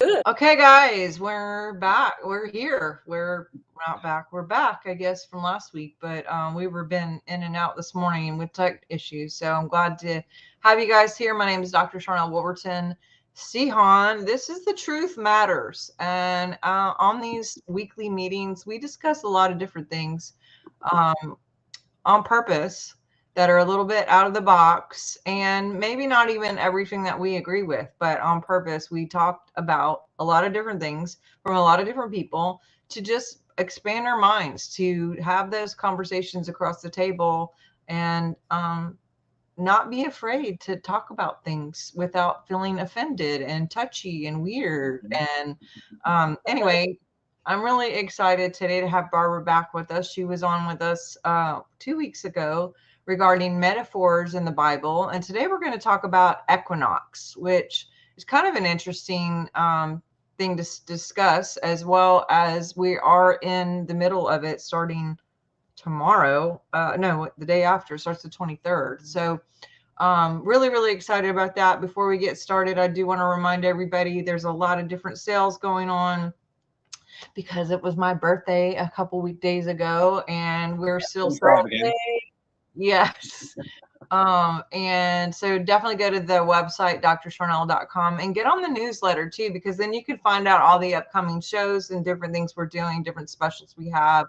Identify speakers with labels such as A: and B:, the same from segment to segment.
A: Good.
B: Okay, guys, we're back. We're here. We're not back. We're back, I guess, from last week, but we were been in and out this morning with tech issues. So I'm glad to have you guys here. My name is Dr. Sharnael Wolverton Sihan. This is The Truth Matters, and on these weekly meetings, we discuss a lot of different things on purpose that are a little bit out of the box and maybe not even everything that we agree with, but on purpose, we talked about a lot of different things from a lot of different people to just expand our minds, to have those conversations across the table and not be afraid to talk about things without feeling offended and touchy and weird. And anyway, I'm really excited today to have Barbara back with us. She was on with us 2 weeks ago regarding metaphors in the Bible. And today we're going to talk about equinox, which is kind of an interesting thing to discuss, as well as we are in the middle of it starting tomorrow. No, the day after starts the 23rd. So really, really excited about that. Before we get started, I do want to remind everybody there's a lot of different sales going on because it was my birthday a couple weekdays ago and we're still celebrating. Yes. And so definitely go to the website, drsharnael.com, and get on the newsletter too, because then you can find out all the upcoming shows and different things we're doing, different specials we have.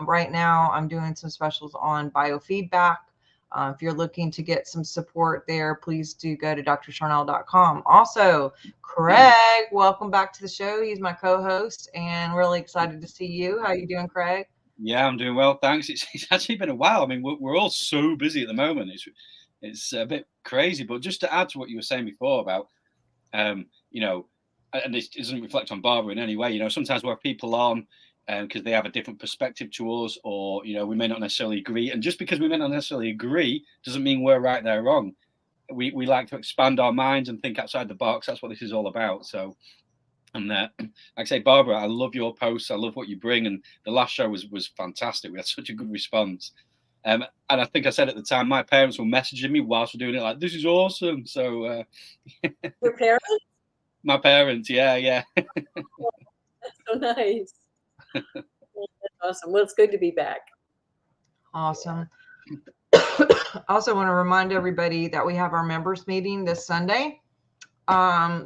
B: Right now, I'm doing some specials on biofeedback. If you're looking to get some support there, please do go to drsharnael.com. Also, Craig, welcome back to the show. He's my co-host and really excited to see you. How you doing, Craig?
C: Yeah, I'm doing well, thanks. It's actually been a while. I mean, we're all so busy at the moment. It's a bit crazy. But just to add to what you were saying before about, you know, and this doesn't reflect on Barbara in any way. You know, sometimes we have people on because they have a different perspective to us, or you know, we may not necessarily agree. And just because we may not necessarily agree doesn't mean we're right, they're wrong. We like to expand our minds and think outside the box. That's what this is all about. So. And like I say, Barbara, I love your posts. I love what you bring. And the last show was fantastic. We had such a good response. And I think I said at the time, my parents were messaging me whilst we're doing it, like, this is awesome. So
A: Your parents?
C: My parents, yeah.
A: Oh, that's so nice. That's awesome. Well, it's good to be back.
B: Awesome. Also want to remind everybody that we have our members meeting this Sunday.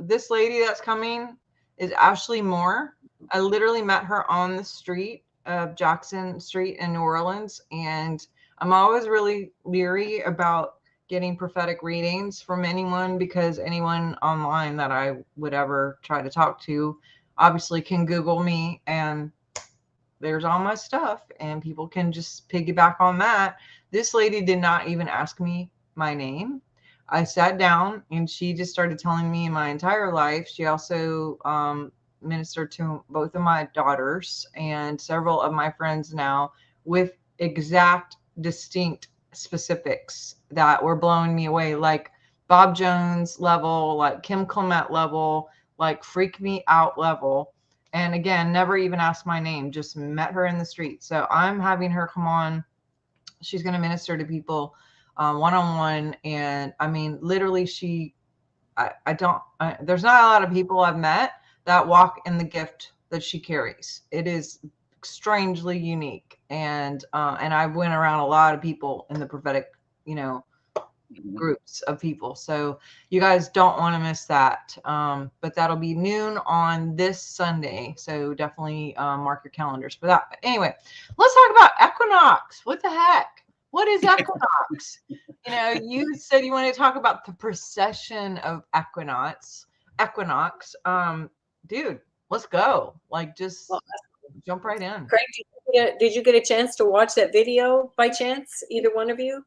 B: This lady that's coming is Ashley Moore. I literally met her on the street of Jackson Street in New Orleans, and I'm always really leery about getting prophetic readings from anyone, because anyone online that I would ever try to talk to obviously can Google me and there's all my stuff and people can just piggyback on that. This lady did not even ask me my name. I sat down and she just started telling me my entire life. She also ministered to both of my daughters and several of my friends now with exact, distinct specifics that were blowing me away, like Bob Jones level, like Kim Clement level, like freak me out level. And again, never even asked my name, just met her in the street. So I'm having her come on. She's going to minister to people one-on-one. And I mean, literally there's not a lot of people I've met that walk in the gift that she carries. It is strangely unique. And I went around a lot of people in the prophetic, groups of people. So you guys don't want to miss that. But that'll be noon on this Sunday. So definitely mark your calendars for that. But anyway, let's talk about equinox. What the heck? What is equinox? You said you want to talk about the precession of equinox. Dude, let's go. Like, just jump right in.
A: Craig, did you get a chance to watch that video by chance? Either one of you?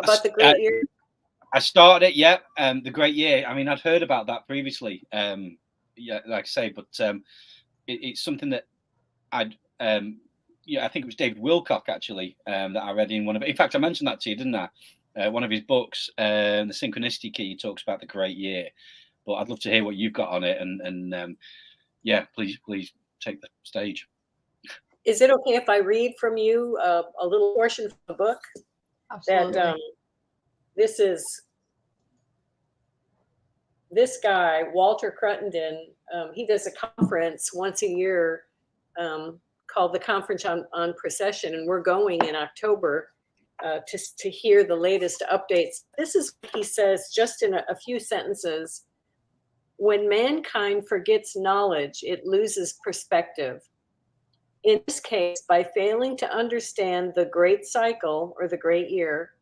A: About the great year?
C: I started it, yeah. The great year. I mean, I'd heard about that previously. Yeah, like I say, but it's something that I think it was David Wilcock actually that I read in one of. In fact, I mentioned that to you, didn't I? One of his books, The Synchronicity Key, talks about the great year. But I'd love to hear what you've got on it, and yeah, please take the stage.
A: Is it okay if I read from you a little portion from the book?
B: Absolutely.
A: That this is this guy, Walter Cruttenden, he does a conference once a year called the Conference on Precession, and we're going in October to hear the latest updates. This is what he says just in a few sentences. When mankind forgets knowledge, it loses perspective. In this case, by failing to understand the great cycle or the great year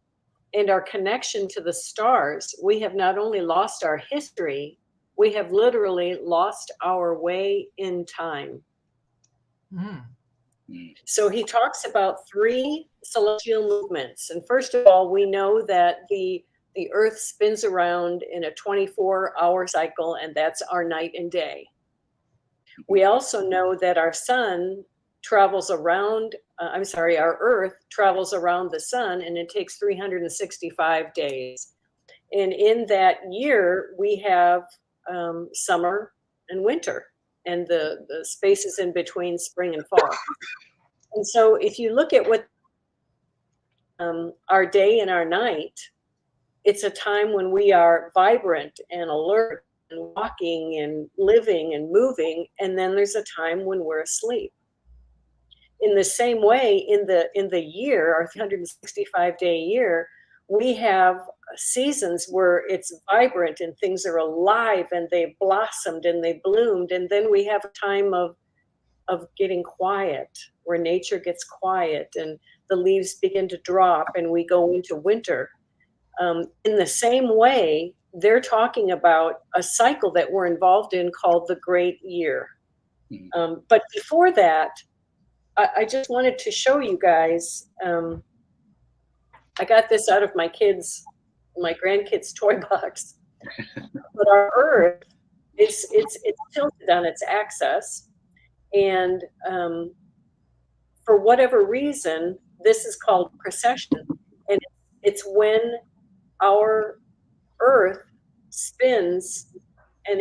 A: and our connection to the stars, we have not only lost our history, we have literally lost our way in time. So he talks about 3 celestial movements. And first of all, we know that the Earth spins around in a 24-hour cycle, and that's our night and day. We also know that our sun travels around, our Earth travels around the sun, and it takes 365 days. And in that year, we have summer and winter, and the spaces in between spring and fall. And so if you look at what our day and our night, it's a time when we are vibrant and alert and walking and living and moving, and then there's a time when we're asleep. In the same way, in the year, our 365-day year, we have seasons where it's vibrant and things are alive and they blossomed and they bloomed, and then we have a time of getting quiet, where nature gets quiet and the leaves begin to drop and we go into winter. In the same way, they're talking about a cycle that we're involved in called the Great Year. But before that, I just wanted to show you guys, I got this out of my grandkids' toy box. But our Earth, it's tilted on its axis. And for whatever reason, this is called precession. And it's when our Earth spins, and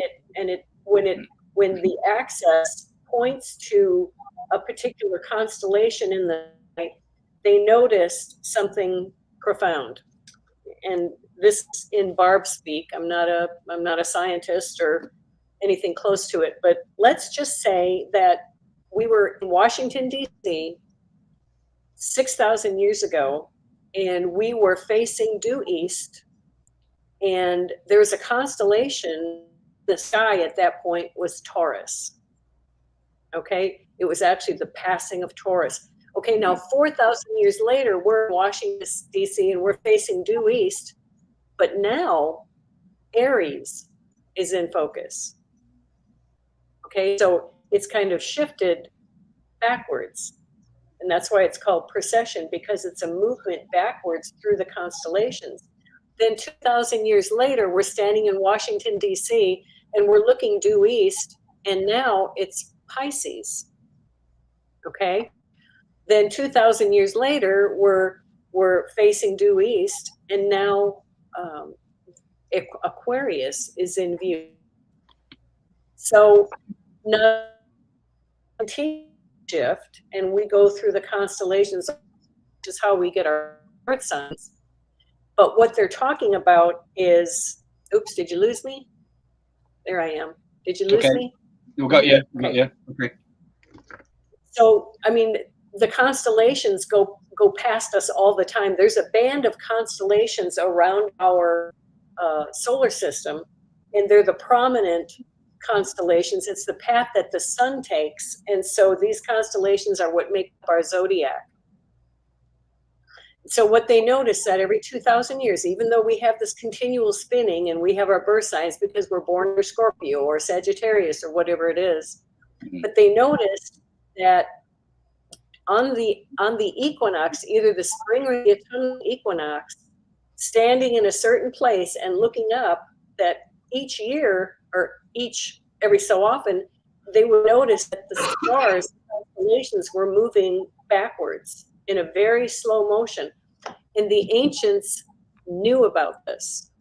A: when the axis points to a particular constellation in the night, they noticed something profound. And this is in Barb speak. I'm not a scientist or anything close to it, but let's just say that we were in Washington, D.C. 6,000 years ago, and we were facing due east, and there was a constellation. The sky at that point was Taurus. Okay, it was actually the passing of Taurus. Okay, now 4,000 years later, we're in Washington, D.C., and we're facing due east, but now Aries is in focus. Okay, so it's kind of shifted backwards. And that's why it's called precession, because it's a movement backwards through the constellations. Then 2,000 years later, we're standing in Washington, D.C., and we're looking due east, and now it's Pisces. Okay? Then 2,000 years later, we're facing due east, and now Aquarius is in view. So now continue shift, and we go through the constellations, which is how we get our earth signs. But what they're talking about is, oops, did you lose me? There I am. Did you lose me?
C: We got you. We got you. Okay.
A: So, I mean, the constellations go past us all the time. There's a band of constellations around our solar system, and they're the prominent constellations. It's the path that the sun takes, and so these constellations are what make up our zodiac. So what they notice that every 2,000 years, even though we have this continual spinning and we have our birth signs because we're born under Scorpio or Sagittarius or whatever it is, but they noticed that on the equinox, either the spring or the autumnal equinox, standing in a certain place and looking up, that each year or every so often, they would notice that the stars, constellations, were moving backwards in a very slow motion. And the ancients knew about this.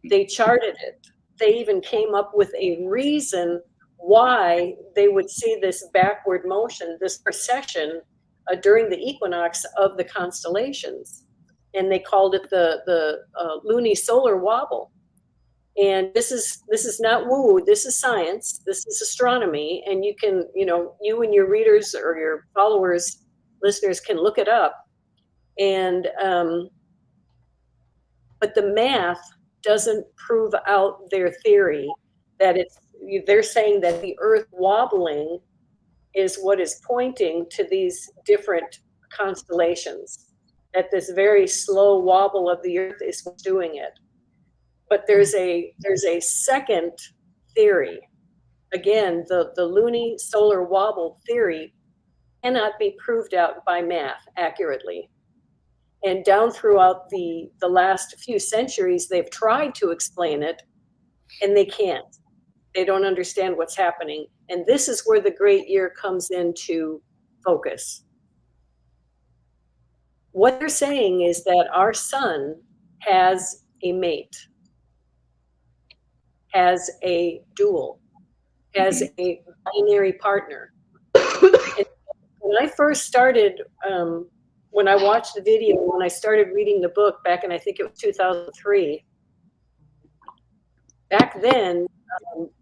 A: They charted it. They even came up with a reason why they would see this backward motion, this precession during the equinox of the constellations. And they called it the lunisolar wobble. And this is not woo, this is science, this is astronomy, and you can, you and your readers or your followers, listeners can look it up. And but the math doesn't prove out their theory that they're saying that the Earth wobbling is what is pointing to these different constellations, that this very slow wobble of the Earth is what's doing it. But there's a second theory. Again, the luni-solar wobble theory cannot be proved out by math accurately. And down throughout the last few centuries, they've tried to explain it, and they can't. They don't understand what's happening. And this is where the great year comes into focus. What they're saying is that our sun has a mate, has a dual, has a binary partner. And when I first started, when I watched the video, when I started reading the book back in, I think it was 2003, back then,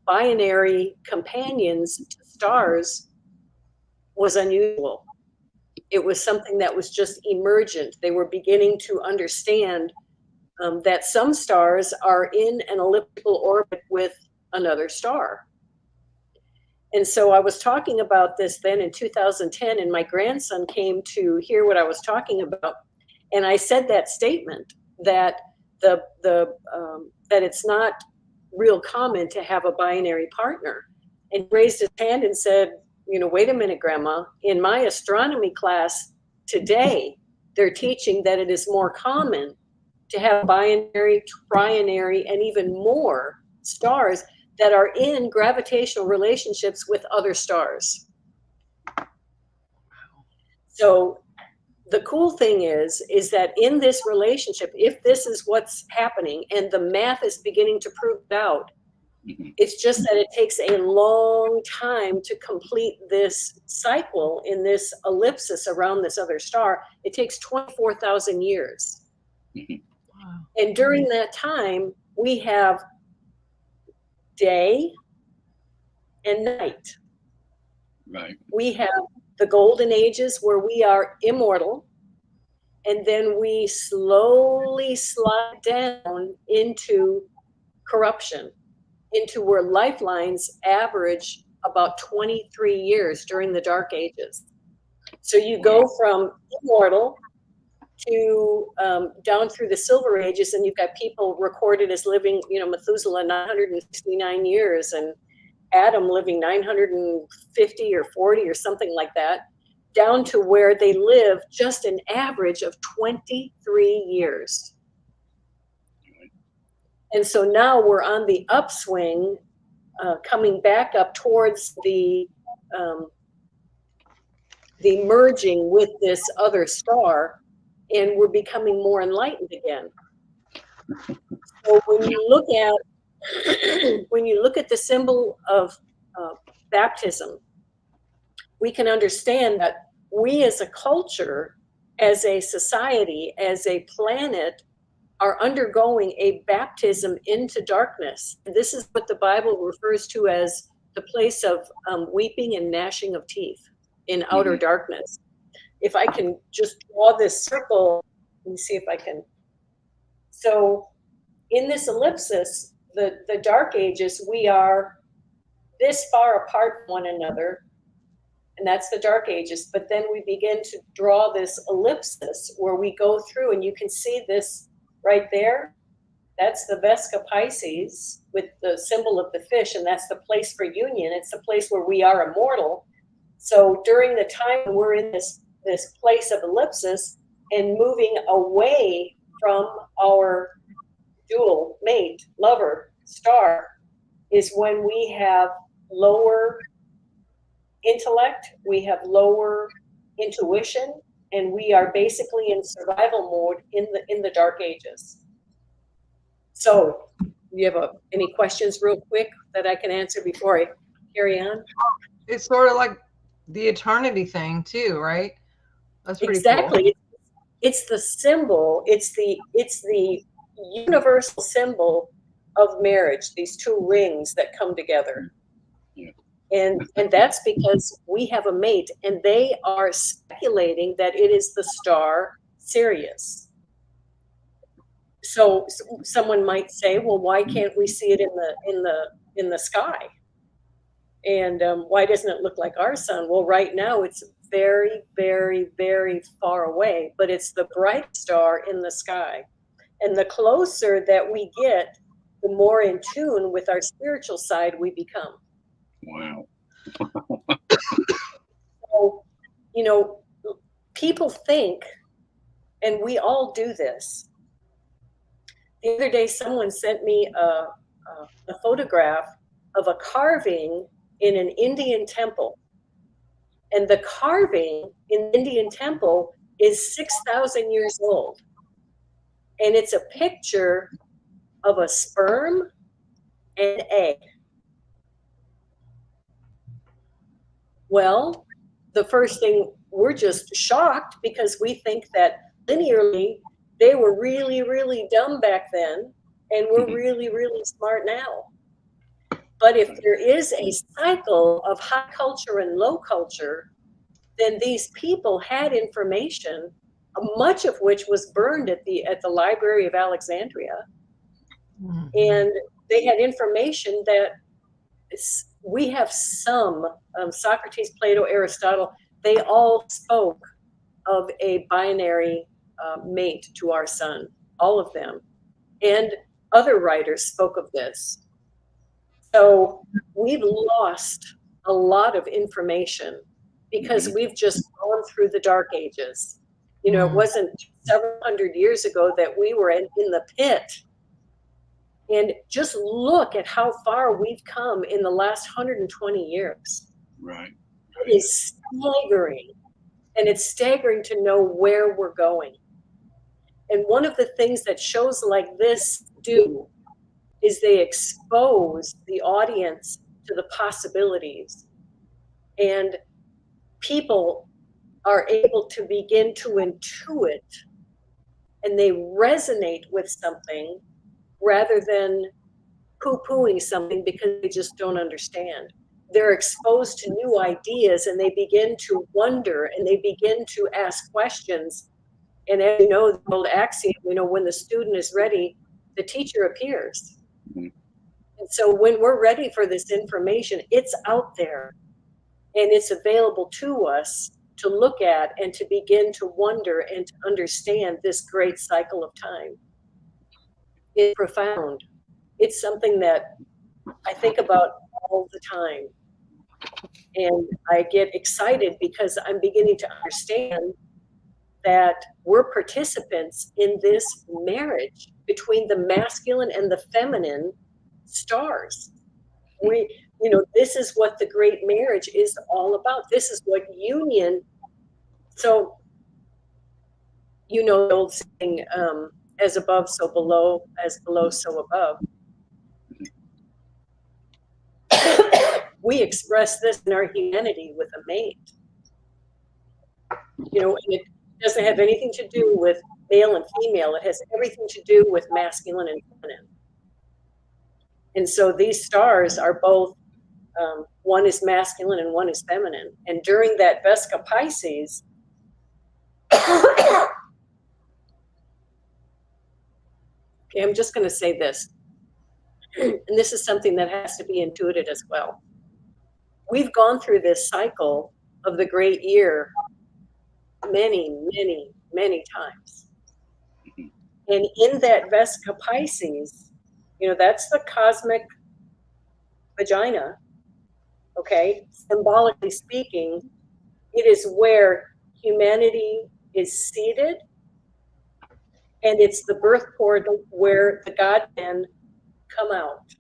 A: binary companions to stars was unusual. It was something that was just emergent. They were beginning to understand that some stars are in an elliptical orbit with another star. And so I was talking about this then in 2010, and my grandson came to hear what I was talking about. And I said that statement that that it's not real common to have a binary partner. And he raised his hand and said, wait a minute, Grandma, in my astronomy class today, they're teaching that it is more common to have binary, trinary, and even more stars that are in gravitational relationships with other stars. So the cool thing is that in this relationship, if this is what's happening and the math is beginning to prove it out, it's just that it takes a long time to complete this cycle in this ellipsis around this other star. It takes 24,000 years.
B: Wow.
A: And during that time, we have day and night.
C: Right.
A: We have the golden ages where we are immortal, and then we slowly slide down into corruption, into where lifelines average about 23 years during the dark ages. So you go from immortal to down through the silver ages, and you've got people recorded as living, Methuselah 969 years and Adam living 950 or 40 or something like that, down to where they live just an average of 23 years. And so now we're on the upswing, coming back up towards the merging with this other star, and we're becoming more enlightened again. So when you look at the symbol of baptism, we can understand that we as a culture, as a society, as a planet, are undergoing a baptism into darkness. And this is what the Bible refers to as the place of weeping and gnashing of teeth in outer darkness. If I can just draw this circle, let me see if I can. So in this ellipsis, the dark ages, we are this far apart from one another, and that's the dark ages. But then we begin to draw this ellipsis where we go through, and you can see this right there. That's the Vesca Pisces with the symbol of the fish, and that's the place for union. It's the place where we are immortal. So during the time when we're in this place of ellipsis and moving away from our dual mate, lover, star, is when we have lower intellect, we have lower intuition, and we are basically in survival mode in the dark ages. So, you have any questions real quick that I can answer before I carry on?
B: It's sort of like the eternity thing too, right? That's pretty
A: exactly.
B: Cool.
A: It's the symbol. It's the universal symbol of marriage, these two rings that come together.
C: Yeah.
A: And that's because we have a mate, and they are speculating that it is the star Sirius. So someone might say, well, why can't we see it in the sky? And why doesn't it look like our sun? Well, right now it's very, very, very far away, but it's the bright star in the sky. And the closer that we get, the more in tune with our spiritual side we become.
C: Wow.
A: So, you know, people think, and we all do this. The other day, someone sent me a photograph of a carving in an Indian temple. And the carving in the Indian temple is 6,000 years old. And it's a picture of a sperm and egg. Well, the first thing, we're just shocked because we think that linearly they were really, really dumb back then, and we're really, really smart now. But if there is a cycle of high culture and low culture, then these people had information, much of which was burned at the Library of Alexandria. Mm-hmm. And they had information that we have some, Socrates, Plato, Aristotle, they all spoke of a binary mate to our sun, all of them. And other writers spoke of this. So we've lost a lot of information because we've just gone through the dark ages. You know, it wasn't several hundred years ago that we were in the pit. And just look at how far we've come in the last 120 years.
C: Right.
A: It is staggering. And it's staggering to know where we're going. And one of the things that shows like this do is they expose the audience to the possibilities. And people are able to begin to intuit, and they resonate with something rather than poo-pooing something because they just don't understand. They're exposed to new ideas, and they begin to wonder, and they begin to ask questions. And as you know, the old axiom, you know, when the student is ready, the teacher appears. Mm-hmm. And so when we're ready for this information, it's out there, and it's available to us to look at and to begin to wonder and to understand this great cycle of time. It's profound. It's something that I think about all the time. And I get excited because I'm beginning to understand that we're participants in this marriage between the masculine and the feminine stars. We, you know, this is what the great marriage is all about. This is what union. So, you know, the old saying, as above, so below, as below, so above. We express this in our humanity with a mate. You know, and it doesn't have anything to do with male and female. It has everything to do with masculine and feminine. And so these stars are both, one is masculine and one is feminine. And during that Vesca Pisces, okay, I'm just going to say this, and this is something that has to be intuited as well. We've gone through this cycle of the great year many, many, many times. And in that Vesca Pisces, you know, that's the cosmic vagina, okay? Symbolically speaking, it is where humanity is seated, and it's the birth portal where the God-men come out.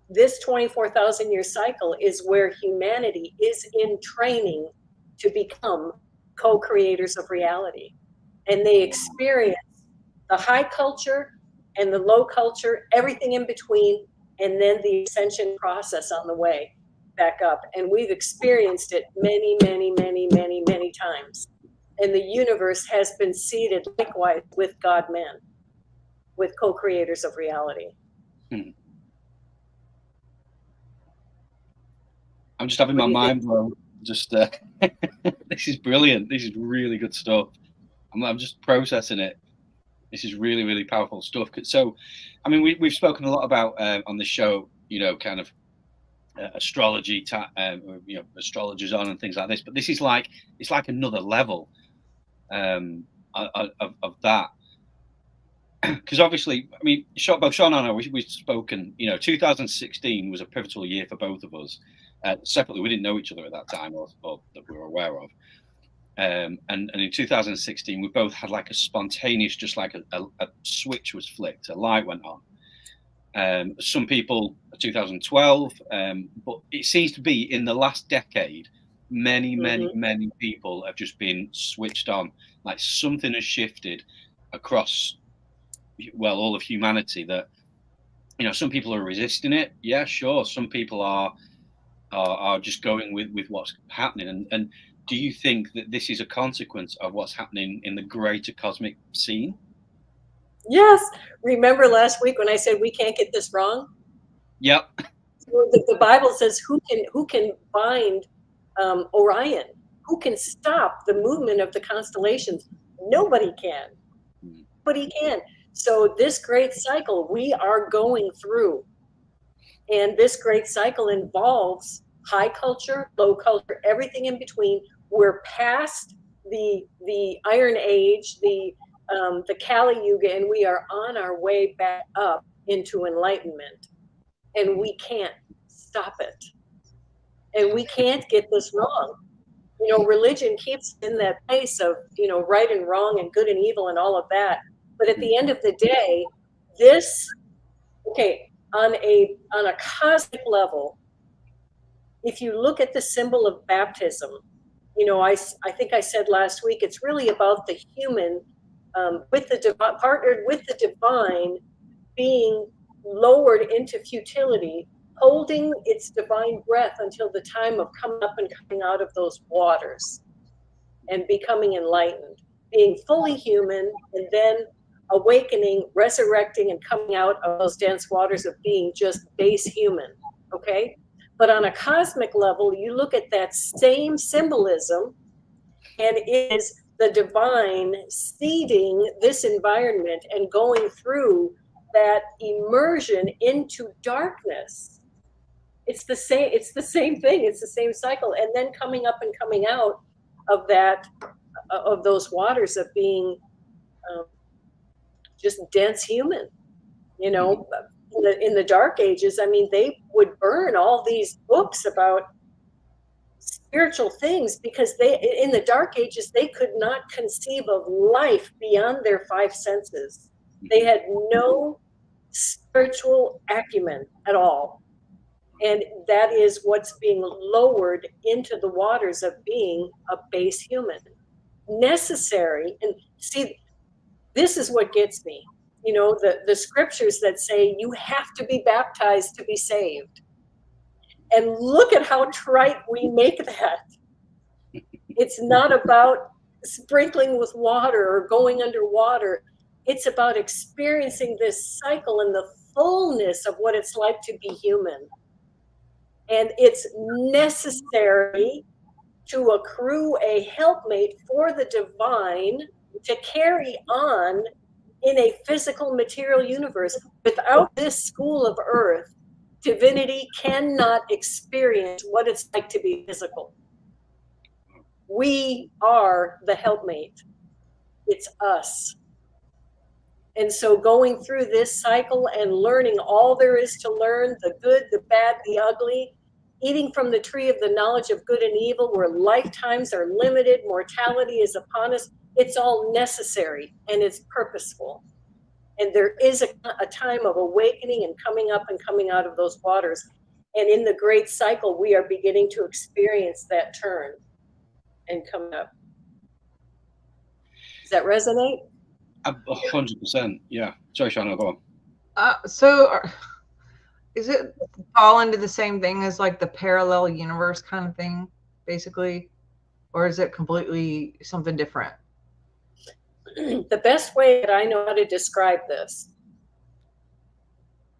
A: This 24,000 year cycle is where humanity is in training to become co-creators of reality. And they experience the high culture and the low culture, everything in between, and then the ascension process on the way back up. And we've experienced it many, many, many, many, many times. And the universe has been seated likewise with God-men, with co-creators of reality.
C: Hmm. I'm just having
A: What
C: my
A: do you
C: mind
A: think?
C: blown. Just this is brilliant. This is really good stuff. I'm just processing it. This is really, really powerful stuff. So, I mean, we've spoken a lot about on the show, you know, kind of astrology, you know, astrologers on and things like this. But this is like, it's like another level of that. Because obviously, I mean, both Sean and I, we've spoken, you know, 2016 was a pivotal year for both of us. Separately, we didn't know each other at that time or that we were aware of. And in 2016, we both had like a spontaneous, just like a switch was flicked, a light went on. Some people, 2012, but it seems to be in the last decade, many, many,
A: Mm-hmm.
C: many people have just been switched on. Like something has shifted across, well, all of humanity that, you know, some people are resisting it. Yeah, sure. Some people are just going with what's happening. And do you think that this is a consequence of what's happening in the greater cosmic scene?
A: Yes. Remember last week when I said we can't get this wrong?
C: Yep.
A: The Bible says who can bind Orion? Who can stop the movement of the constellations? Nobody can. Nobody can. So this great cycle we are going through, and this great cycle involves high culture, low culture, everything in between. We're past the Iron Age, the Kali Yuga, and we are on our way back up into enlightenment. And we can't stop it. And we can't get this wrong. You know, religion keeps in that place of, you know, right and wrong and good and evil and all of that. But at the end of the day, this, okay, on a cosmic level, if you look at the symbol of baptism, you know, I think I said last week, it's really about the human with the divine, partnered with the divine, being lowered into futility, holding its divine breath until the time of coming up and coming out of those waters and becoming enlightened, being fully human, and then awakening, resurrecting, and coming out of those dense waters of being just base human. Okay? But on a cosmic level, you look at that same symbolism, and it is the divine seeding this environment and going through that immersion into darkness. It's the same thing. It's the same cycle. And then coming up and coming out of that, of those waters of being just dense human, you know. In the dark ages, I mean, they would burn all these books about spiritual things because they, in the dark ages, they could not conceive of life beyond their five senses. They had no spiritual acumen at all. And that is what's being lowered into the waters of being a base human. Necessary. And see, this is what gets me. You know, the scriptures that say you have to be baptized to be saved. And look at how trite we make that. It's not about sprinkling with water or going underwater. It's about experiencing this cycle and the fullness of what it's like to be human. And it's necessary to accrue a helpmate for the divine to carry on in a physical material universe. Without this school of earth, divinity cannot experience what it's like to be physical. We are the helpmate. It's us. And so going through this cycle and learning all there is to learn, the good, the bad, the ugly, eating from the tree of the knowledge of good and evil, where lifetimes are limited, mortality is upon us, it's all necessary and it's purposeful. And there is a time of awakening and coming up and coming out of those waters. And in the great cycle, we are beginning to experience that turn and come up. Does that resonate?
C: 100%. Yeah. Sorry, Sharnael, go on.
B: Is it fall into the same thing as like the parallel universe kind of thing, basically? Or is it completely something different?
A: The best way that I know how to describe this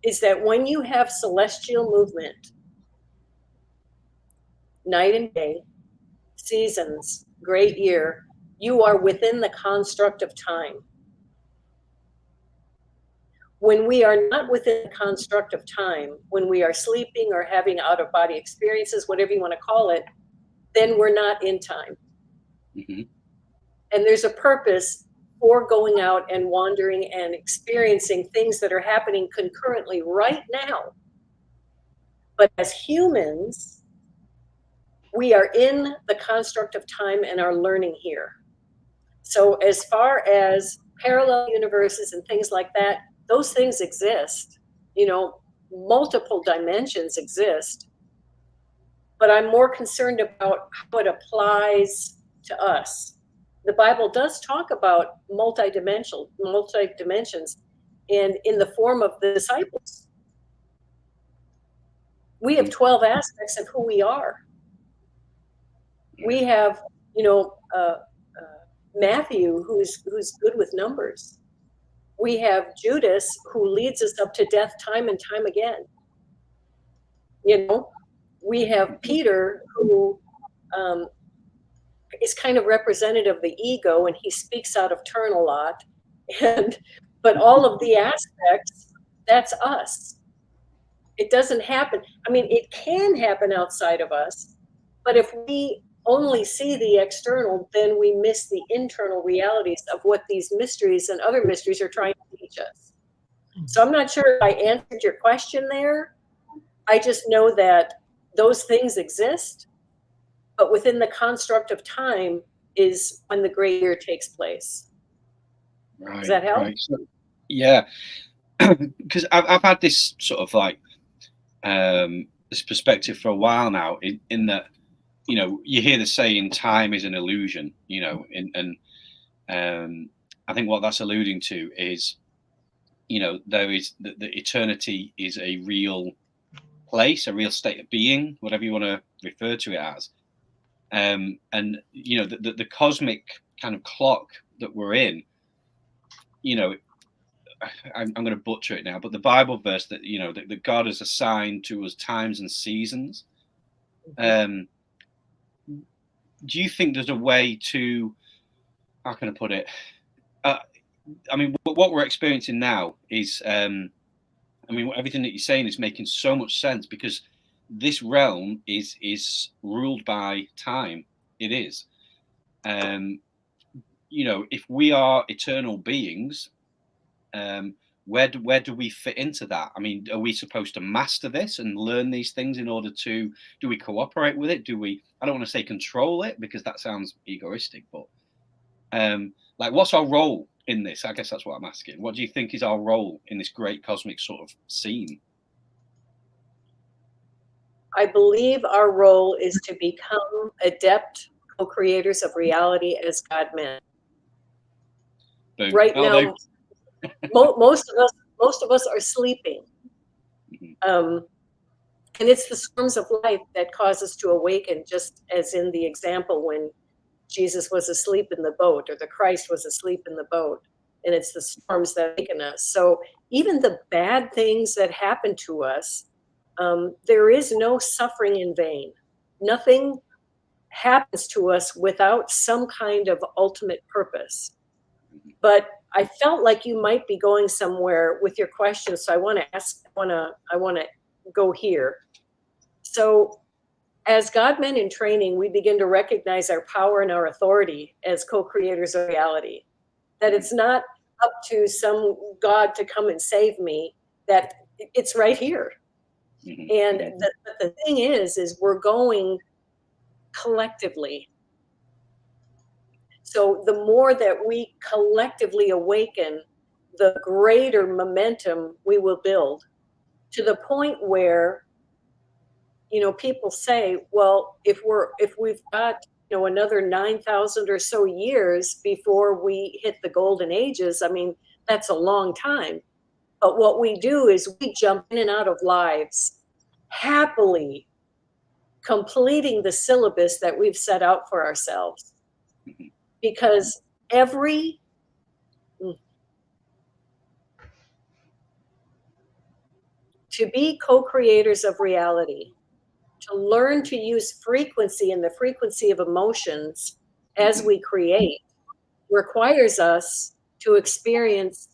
A: is that when you have celestial movement, night and day, seasons, great year, you are within the construct of time. When we are not within the construct of time, when we are sleeping or having out-of-body experiences, whatever you want to call it, then we're not in time.
C: Mm-hmm.
A: And there's a purpose for going out and wandering and experiencing things that are happening concurrently right now. But as humans, we are in the construct of time and are learning here. So as far as parallel universes and things like that, those things exist. You know, multiple dimensions exist. But I'm more concerned about how it applies to us. The Bible does talk about multi-dimensions, and in the form of the disciples. We have 12 aspects of who we are. We have, you know, Matthew, who's good with numbers. We have Judas, who leads us up to death time and time again. You know, we have Peter, who is kind of representative of the ego, and he speaks out of turn a lot. But all of the aspects, that's us. It doesn't happen. I mean, it can happen outside of us, but if we only see the external, then we miss the internal realities of what these mysteries and other mysteries are trying to teach us. So I'm not sure if I answered your question there. I just know that those things exist, but within the construct of time is when the great year takes place.
C: Right.
A: Does that help?
C: Right. So, yeah, because I've had this sort of like this perspective for a while now, in that, you know, you hear the saying time is an illusion, you know, and I think what that's alluding to is, you know, there is the eternity is a real place, a real state of being, whatever you want to refer to it as. And you know, the cosmic kind of clock that we're in, you know, I'm going to butcher it now, but the Bible verse that, you know, that God has assigned to us times and seasons. Do you think there's a way to, how can I put it? I mean, what we're experiencing now is, I mean, everything that you're saying is making so much sense, because this realm is ruled by time. It is. You know, if we are eternal beings, where do we fit into that? I mean, are we supposed to master this and learn these things in order to, do we cooperate with it? Do we, I don't want to say control it, because that sounds egoistic, but like, what's our role in this? I guess that's what I'm asking. What do you think is our role in this great cosmic sort of scene?
A: I believe our role is to become adept co-creators of reality as God meant.
C: Boom.
A: Right now, most of us are sleeping. And it's the storms of life that cause us to awaken, just as in the example when Jesus was asleep in the boat, or the Christ was asleep in the boat, and it's the storms that awaken us. So even the bad things that happen to us, there is no suffering in vain. Nothing happens to us without some kind of ultimate purpose. But I felt like you might be going somewhere with your question, so I want to ask. I want to go here. So, as God men in training, we begin to recognize our power and our authority as co-creators of reality. That it's not up to some God to come and save me. That it's right here. And the thing is we're going collectively. So the more that we collectively awaken, the greater momentum we will build, to the point where, you know, people say, well, if we've got, you know, another 9,000 or so years before we hit the golden ages, I mean, that's a long time. But what we do is we jump in and out of lives happily, completing the syllabus that we've set out for ourselves. Because every to be co-creators of reality, to learn to use frequency and the frequency of emotions as we create, requires us to experience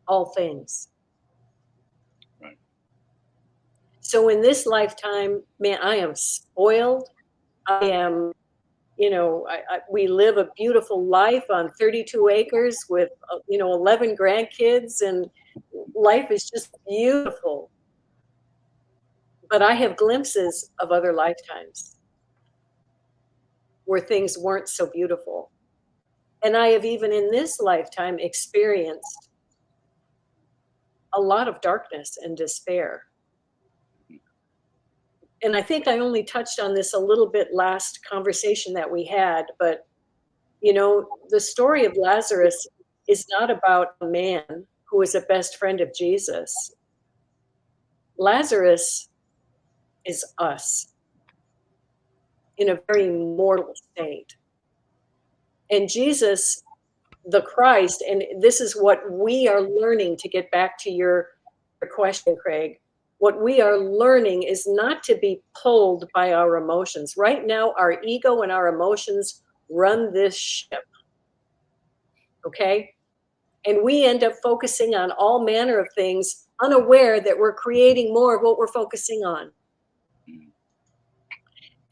A: all things.
C: Right.
A: So in this lifetime, man, I am spoiled. I am, we live a beautiful life on 32 acres with, 11 grandkids, and life is just beautiful. But I have glimpses of other lifetimes where things weren't so beautiful. And I have even in this lifetime experienced a lot of darkness and despair. And I think I only touched on this a little bit last conversation that we had, but the story of Lazarus is not about a man who is a best friend of Jesus. Lazarus is us in a very mortal state. And Jesus, the Christ, and this is what we are learning, to get back to your question, Craig. What we are learning is not to be pulled by our emotions. Right now, our ego and our emotions run this ship. Okay? And we end up focusing on all manner of things, unaware that we're creating more of what we're focusing on.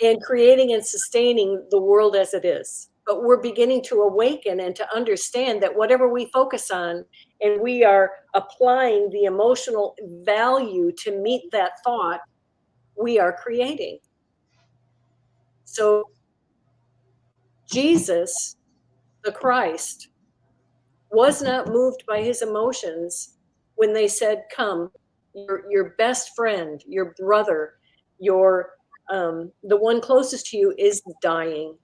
A: And creating and sustaining the world as it is. But we're beginning to awaken and to understand that whatever we focus on, and we are applying the emotional value to meet that thought, we are creating. So Jesus, the Christ, was not moved by his emotions when they said, come, your best friend, your brother, the one closest to you is dying.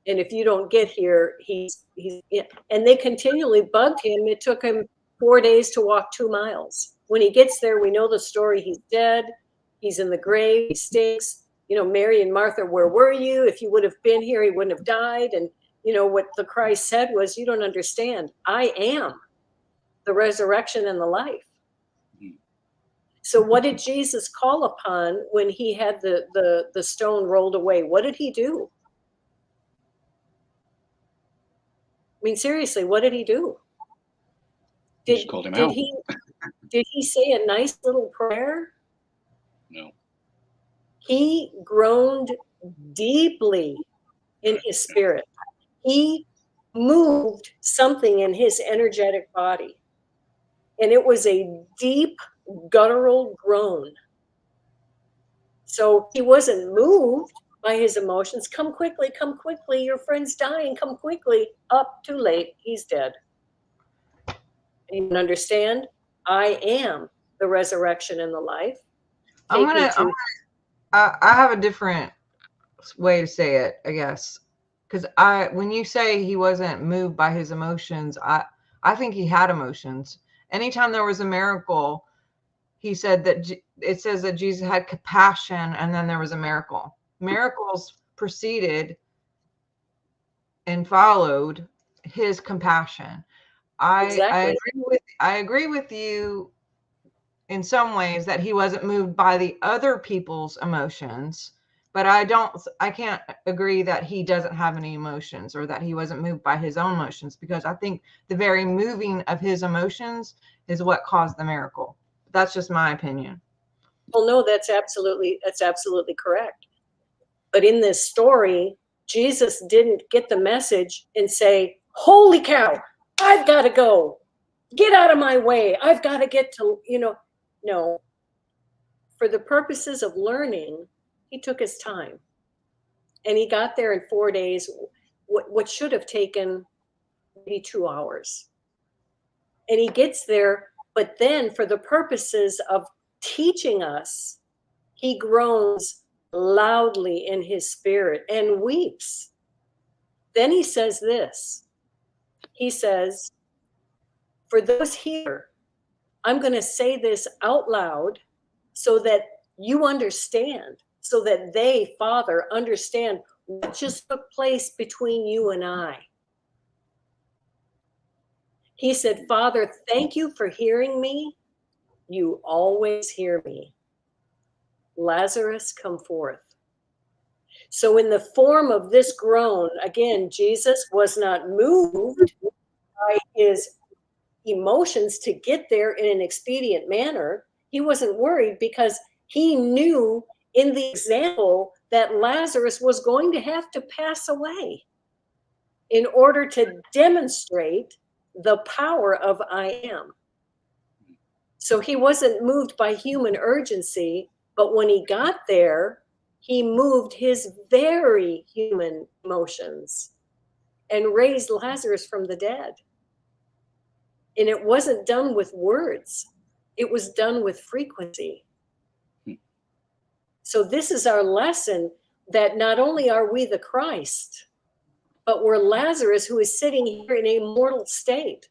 A: And if you don't get here, he's and they continually bugged him. It took him 4 days to walk 2 miles. When he gets there, we know the story. He's dead. He's in the grave. He stinks. Mary and Martha, where were you? If you would have been here, he wouldn't have died. And what the Christ said was, you don't understand. I am the resurrection and the life. So what did Jesus call upon when he had the stone rolled away? What did he do? I mean, seriously, what did he do?
C: Just called him out.
A: Did he say a nice little prayer?
C: No.
A: He groaned deeply in his spirit. He moved something in his energetic body. And it was a deep, guttural groan. So he wasn't moved by his emotions. Come quickly, your friend's dying, come quickly. Up, too late, he's dead. You can understand? I am the resurrection and the life.
B: I have a different way to say it, I guess. Because when you say he wasn't moved by his emotions, I think he had emotions. Anytime there was a miracle, he said that it says that Jesus had compassion, and then there was a miracle. Miracles preceded and followed his compassion.
A: Exactly.
B: I agree with you in some ways that he wasn't moved by the other people's emotions, but I can't agree that he doesn't have any emotions or that he wasn't moved by his own emotions, because I think the very moving of his emotions is what caused the miracle. That's just my opinion.
A: Well, no, that's absolutely correct. But in this story, Jesus didn't get the message and say, holy cow, I've got to go. Get out of my way. I've got to get to, no. For the purposes of learning, he took his time. And he got there in 4 days, what should have taken maybe 2 hours. And he gets there, but then for the purposes of teaching us, he groans loudly in his spirit and weeps. Then he says this. He says, for those here, I'm going to say this out loud so that you understand, so that they, Father, understand what just took place between you and I. He said, Father, thank you for hearing me. you always hear me. Lazarus, come forth. So in the form of this groan, again, Jesus was not moved by his emotions to get there in an expedient manner. He wasn't worried because he knew in the example that Lazarus was going to have to pass away in order to demonstrate the power of I am. So he wasn't moved by human urgency, but when he got there, he moved his very human emotions and raised Lazarus from the dead. And it wasn't done with words. It was done with frequency. So this is our lesson, that not only are we the Christ, but we're Lazarus who is sitting here in a mortal state.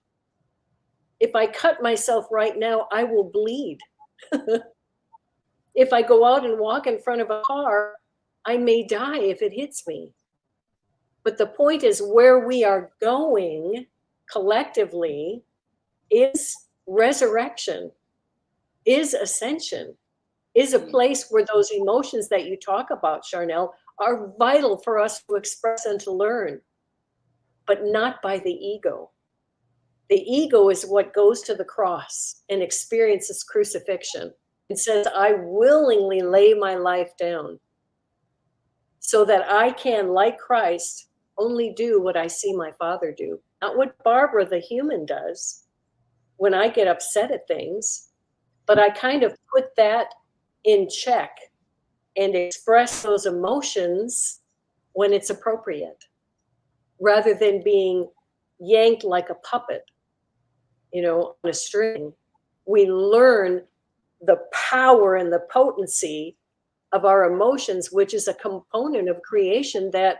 A: If I cut myself right now, I will bleed. If I go out and walk in front of a car, I may die if it hits me. But the point is, where we are going collectively is resurrection, is ascension, is a place where those emotions that you talk about, Sharnael, are vital for us to express and to learn, but not by the ego. The ego is what goes to the cross and experiences crucifixion and says, I willingly lay my life down so that I can, like Christ, only do what I see my Father do. Not what Barbara the human does when I get upset at things, but I kind of put that in check and express those emotions when it's appropriate, rather than being yanked like a puppet, on a string. We learn the power and the potency of our emotions, which is a component of creation that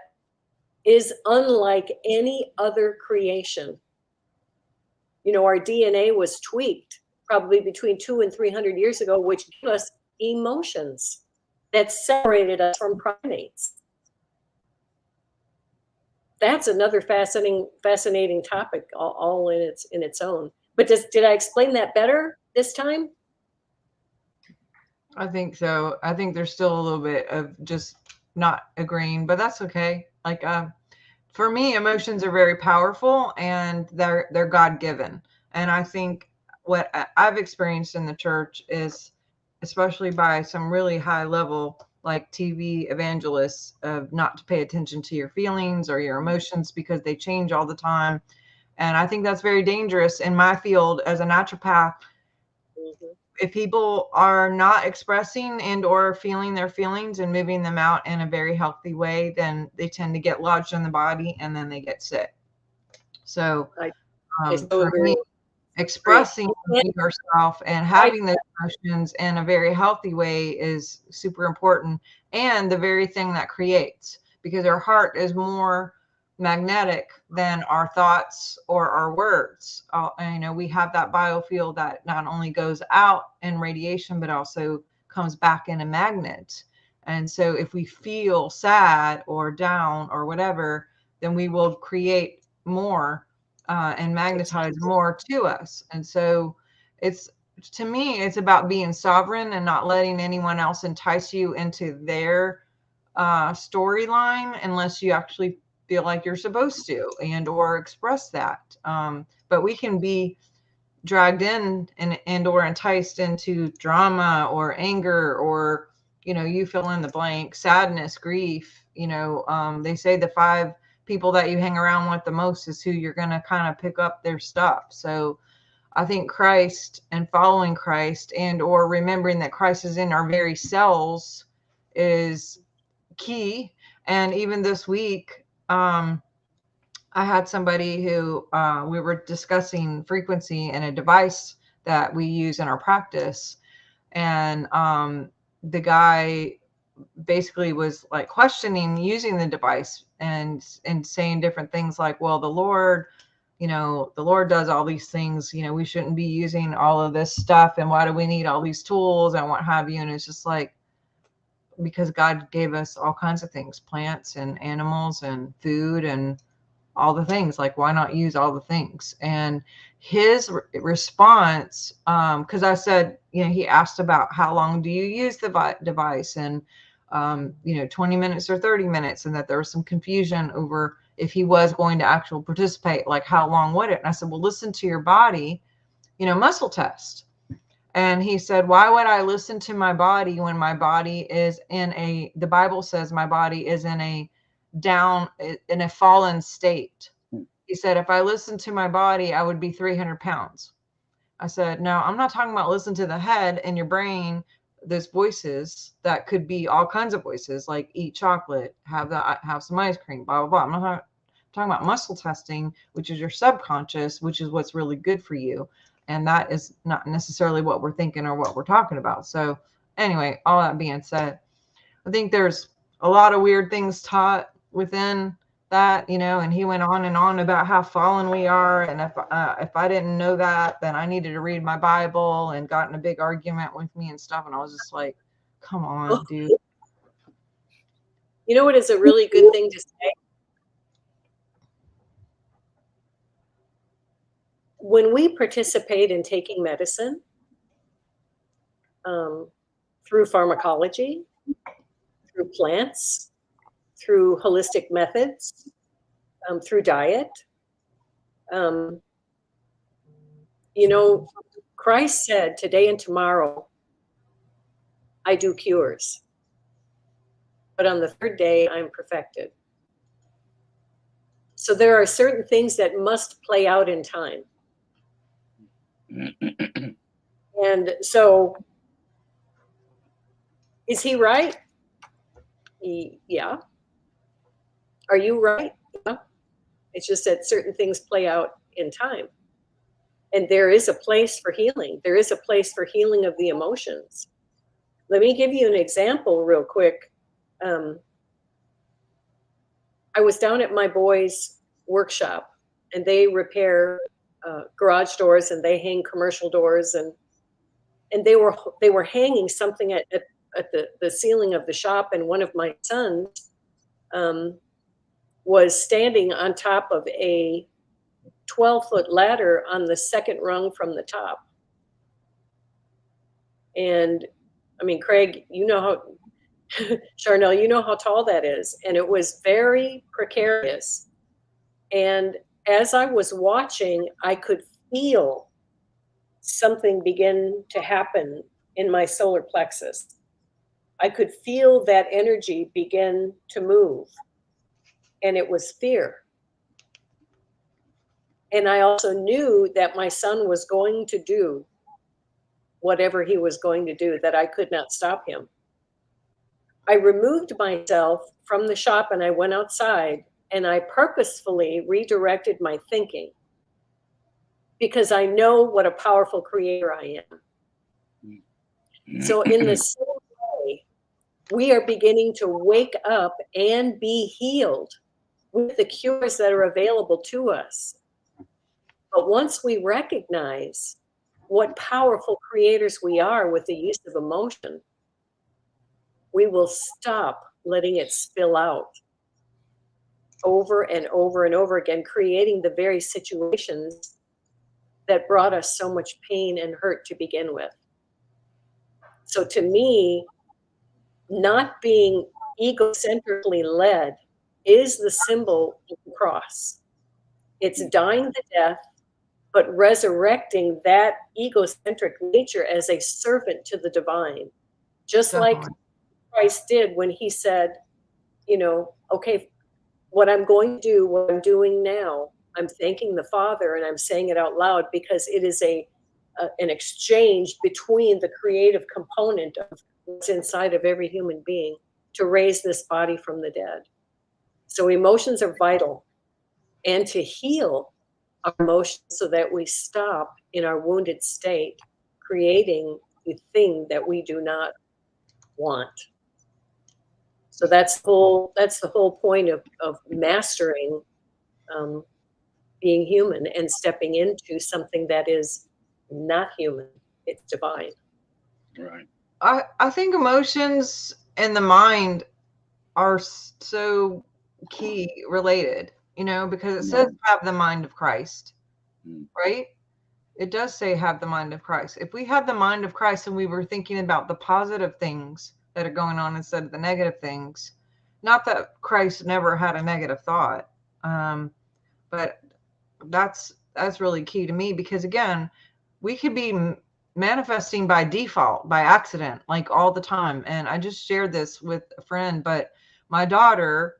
A: is unlike any other creation. Our DNA was tweaked probably between 200 and 300 years ago, which gave us emotions that separated us from primates. That's another fascinating topic, all in its own. But did I explain that better this time?
B: I think so. I think there's still a little bit of just not agreeing, but that's okay. Like, for me, emotions are very powerful and they're God-given. And I think what I've experienced in the church is, especially by some really high level, like TV evangelists, of not to pay attention to your feelings or your emotions because they change all the time. And I think that's very dangerous in my field as a naturopath. Mm-hmm. If people are not expressing and or feeling their feelings and moving them out in a very healthy way, then they tend to get lodged in the body and then they get sick. So for me, expressing yourself and having those emotions in a very healthy way is super important, and the very thing that creates, because our heart is more magnetic than our thoughts or our words. We have that biofield that not only goes out in radiation, but also comes back in a magnet. And so if we feel sad or down or whatever, then we will create more and magnetize more to us. And so to me, it's about being sovereign and not letting anyone else entice you into their storyline unless you actually feel like you're supposed to and or express that. But we can be dragged in and or enticed into drama or anger or, you fill in the blank, sadness, grief. They say the 5 people that you hang around with the most is who you're going to kind of pick up their stuff. So I think Christ and following Christ and or remembering that Christ is in our very cells is key. And even this week, I had somebody who we were discussing frequency and a device that we use in our practice. And the guy basically was like questioning using the device and saying different things like, well, the Lord does all these things, we shouldn't be using all of this stuff. And why do we need all these tools and what have you? And it's just like, because God gave us all kinds of things, plants and animals and food and all the things. Like, why not use all the things? And his response, because I said, you know, he asked about how long do you use the device, and 20 minutes or 30 minutes, and that there was some confusion over if he was going to actually participate, like how long would it? And I said, well, listen to your body, muscle test. And he said, why would I listen to my body when my body is the Bible says my body is in a fallen state. He said, if I listened to my body, I would be 300 pounds. I said, no, I'm not talking about listen to the head and your brain, those voices that could be all kinds of voices, like eat chocolate, have some ice cream, blah, blah, blah. I'm not talking about muscle testing, which is your subconscious, which is what's really good for you. And that is not necessarily what we're thinking or what we're talking about. So anyway, all that being said, I think there's a lot of weird things taught within that, and he went on and on about how fallen we are. And if I didn't know that, then I needed to read my Bible, and got in a big argument with me and stuff. And I was just like, come on, dude.
A: You know what is a really good thing to say? When we participate in taking medicine through pharmacology, through plants, through holistic methods, through diet, Christ said, today and tomorrow, I do cures. But on the third day, I'm perfected. So there are certain things that must play out in time. And so, is he right? Yeah. Are you right? Yeah. It's just that certain things play out in time. And there is a place for healing. There is a place for healing of the emotions. Let me give you an example real quick. I was down at my boys' workshop, and they repair garage doors, and they hang commercial doors, and they were hanging something at the ceiling of the shop, and one of my sons was standing on top of a 12-foot ladder on the second rung from the top. And I mean, Craig, Sharnael, you know how tall that is. And it was very precarious. And as I was watching, I could feel something begin to happen in my solar plexus. I could feel that energy begin to move. And it was fear. And I also knew that my son was going to do whatever he was going to do, that I could not stop him. I removed myself from the shop, and I went outside, and I purposefully redirected my thinking, because I know what a powerful creator I am. So in the same way, we are beginning to wake up and be healed with the cures that are available to us. But once we recognize what powerful creators we are with the use of emotion, we will stop letting it spill out over and over and over again, creating the very situations that brought us so much pain and hurt to begin with. So to me, not being egocentrically led is the symbol of the cross. It's dying to death, but resurrecting that egocentric nature as a servant to the divine. Just like Christ did when he said, okay, what I'm going to do, what I'm doing now, I'm thanking the Father, and I'm saying it out loud, because it is an exchange between the creative component of what's inside of every human being to raise this body from the dead. So emotions are vital, and to heal our emotions so that we stop in our wounded state, creating the thing that we do not want. So that's the whole point of mastering being human and stepping into something that is not human. It's divine.
C: Right.
B: I think emotions and the mind are so key related. you know, because it says have the mind of Christ,
C: Mm.
B: right? It does say have the mind of Christ. If we had the mind of Christ and we were thinking about the positive things that are going on instead of the negative things, not that Christ never had a negative thought, but that's really key to me, because again, we could be manifesting by default, by accident, like all the time. And I just shared this with a friend, but my daughter,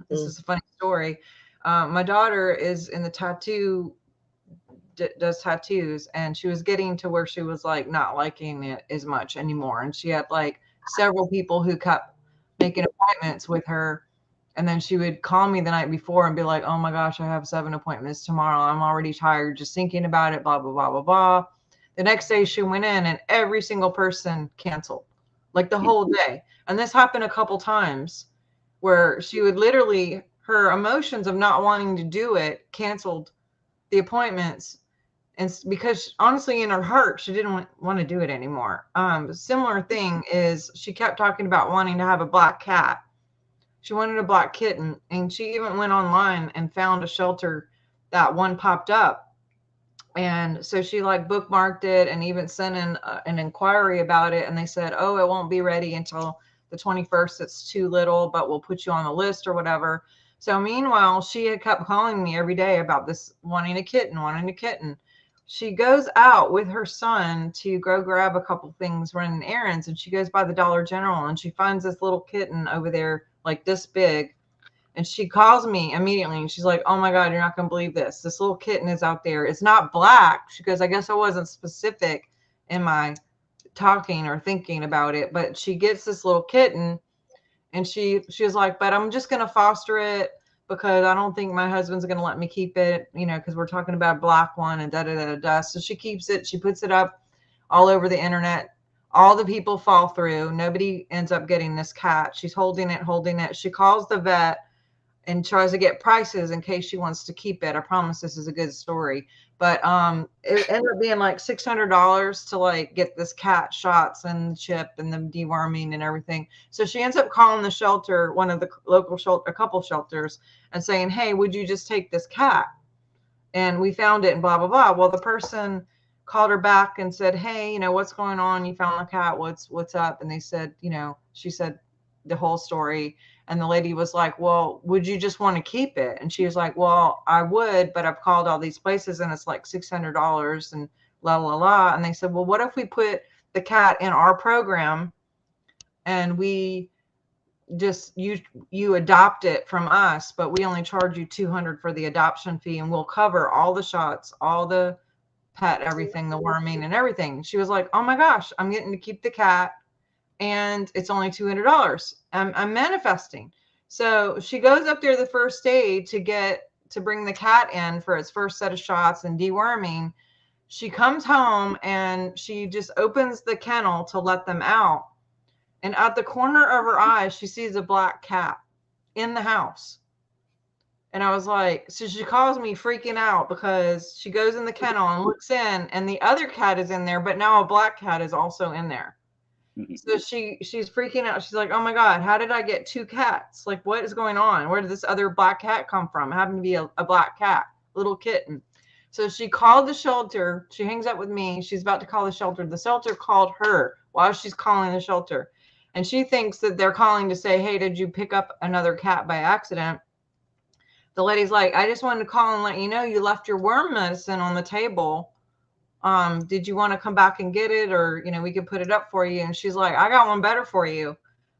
B: this is a funny story. My daughter is in the tattoo, does tattoos, and she was getting to where she was like not liking it as much anymore. And she had like several people who kept making appointments with her. And then she would call me the night before and be like, oh my gosh, I have 7 appointments tomorrow. I'm already tired just thinking about it, blah, blah, blah, blah, blah. The next day she went in and every single person canceled, like the whole day. And this happened a couple times where she would literally, her emotions of not wanting to do it canceled the appointments. And because honestly, in her heart, she didn't want to do it anymore. Similar thing is she kept talking about wanting to have a black cat. She wanted a black kitten, and she even went online and found a shelter that one popped up. And so she like bookmarked it and even sent in an inquiry about it. And they said, oh, it won't be ready until the 21st. It's too little, but we'll put you on the list or whatever. So meanwhile, she had kept calling me every day about this wanting a kitten. She goes out with her son to go grab a couple things, running errands, and she goes by the Dollar General and she finds this little kitten over there like this big. And she calls me immediately and she's like, oh my God, you're not going to believe this. This little kitten is out there. It's not black. She goes, I guess I wasn't specific in my talking or thinking about it, but she gets this little kitten and she was like, but I'm just going to foster it because I don't think my husband's going to let me keep it, you know, because we're talking about a black one and da da da da. So she keeps it. She puts it up all over the internet. All the people fall through. Nobody ends up getting this cat. She's holding it. She calls the vet and tries to get prices in case she wants to keep it. I promise this is a good story. But it ended up being like $600 to like get this cat shots and chip and the deworming and everything. So she ends up calling the shelter, one of the local shelter, a couple shelters, and saying, hey, would you just take this cat? And we found it and blah, blah, blah. Well, the person called her back and said, hey, you know, what's going on? You found the cat. What's up? And they said, you know, she said the whole story. And the lady was like, well, would you just want to keep it? And she was like, well, I would, but I've called all these places and it's like $600 and la, la, la. And they said, well, what if we put the cat in our program and we just, you adopt it from us, but we only charge you $200 for the adoption fee and we'll cover all the shots, all the pet, everything, the worming and everything. She was like, oh my gosh, I'm getting to keep the cat. And it's only $200. I'm manifesting. So she goes up there the first day to bring the cat in for its first set of shots and deworming. She comes home and she just opens the kennel to let them out. And at the corner of her eye, she sees a black cat in the house. And I was like, so she calls me freaking out because she goes in the kennel and looks in and the other cat is in there, but now a black cat is also in there. So she's freaking out. She's like, oh my God, how did I get 2 cats? Like, what is going on? Where did this other black cat come from? It happened to be a black cat, little kitten. So she called the shelter. She hangs up with me. She's about to call the shelter. The shelter called her while she's calling the shelter. And she thinks that they're calling to say, hey, did you pick up another cat by accident? The lady's like, I just wanted to call and let you know you left your worm medicine on the table. Did you want to come back and get it? Or, you know, we could put it up for you. And she's like, I got one better for you.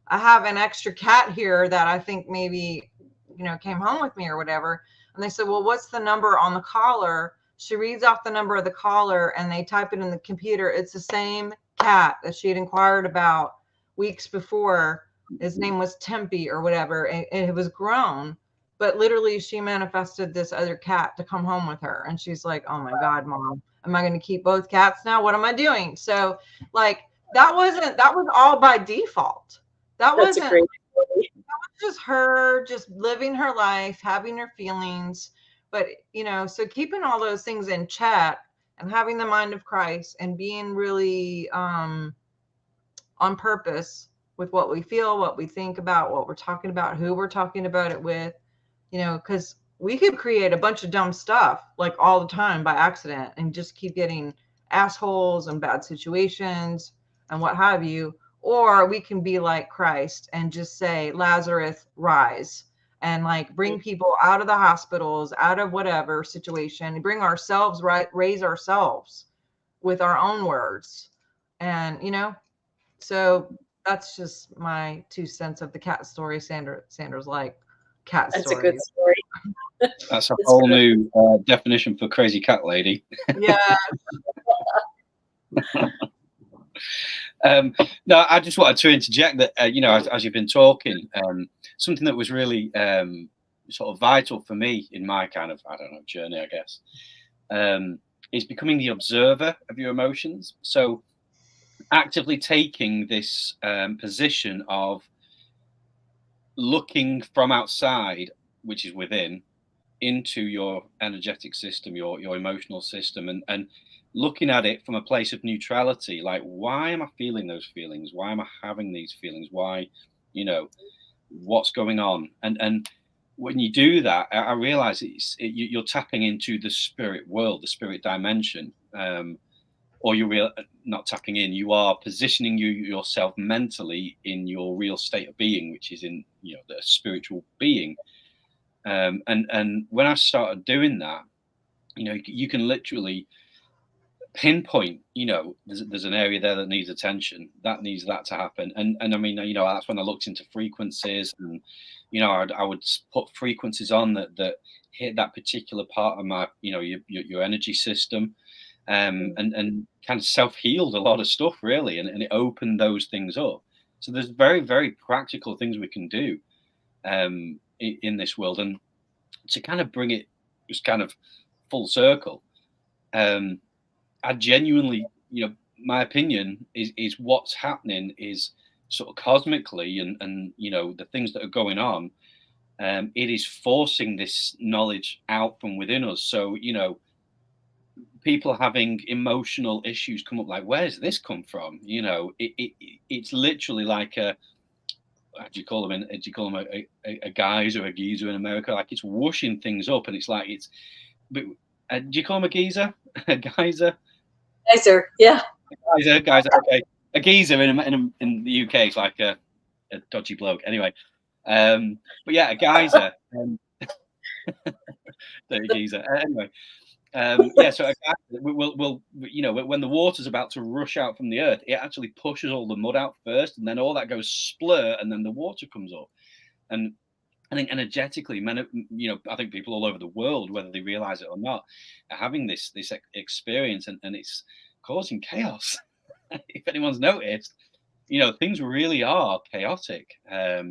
B: I have an extra cat here that I think maybe, you know, came home with me or whatever. And they said, well, what's the number on the collar? She reads off the number of the collar and they type it in the computer. It's the same cat that she had inquired about weeks before. His name was Tempe or whatever. And it was grown. But literally she manifested this other cat to come home with her. And she's like, oh my God, Mom, am I going to keep both cats now? What am I doing? So like, that was all by default. That wasn't just her just living her life, having her feelings. But, you know, so keeping all those things in check and having the mind of Christ and being really on purpose with what we feel, what we think about, what we're talking about, who we're talking about it with. You know, because we could create a bunch of dumb stuff like all the time by accident and just keep getting assholes and bad situations and what have you. Or we can be like Christ and just say, Lazarus, rise, and like bring people out of the hospitals, out of whatever situation, bring ourselves right, raise ourselves with our own words. And, you know, so that's just my 2 cents of the cat story. Sanders like cat
A: That's
B: stories.
A: a good story.
C: That's a
A: It's
C: whole
A: good.
C: new definition for crazy cat lady.
B: Yeah.
C: No, I just wanted to interject that, you know, as you've been talking, something that was really sort of vital for me in my kind of, I don't know, journey, I guess, is becoming the observer of your emotions. So actively taking this position of looking from outside, which is within, into your energetic system, your emotional system, and looking at it from a place of neutrality. Like, why am I feeling those feelings? Why am I having these feelings? Why, you know, what's going on? And when you do that, I realize you're tapping into the spirit world, the spirit dimension, or you're not tapping in. You are positioning yourself mentally in your real state of being, which is in, you know, the spiritual being. And when I started doing that, you know, you can literally pinpoint, you know, there's an area there that needs attention, that needs that to happen. And I mean, you know, that's when I looked into frequencies, and, you know, I would put frequencies on that hit that particular part of my, you know, your energy system, and kind of self-healed a lot of stuff, really, and it opened those things up. So there's very, very practical things we can do in this world. And to kind of bring it just kind of full circle, I genuinely, you know, my opinion is what's happening is sort of cosmically, and you know, the things that are going on, it is forcing this knowledge out from within us. So, you know, people having emotional issues come up, like, where's this come from? You know, it's literally like a, what do you call them? Do you call them a geyser or a geezer in America? Like, it's whooshing things up, and it's like it's. But, do you call them a geezer? A geyser?
A: Geyser, yeah.
C: Geyser. Okay, a geezer in the UK is like a dodgy bloke. Anyway, but yeah, a geyser. The geezer. Anyway, yeah. So a geyser will, you know, when the water's about to rush out from the earth, it actually pushes all the mud out first, and then all that goes splur, and then the water comes up. And I think energetically, you know, I think people all over the world, whether they realize it or not, are having this experience, and it's causing chaos. If anyone's noticed, you know, things really are chaotic at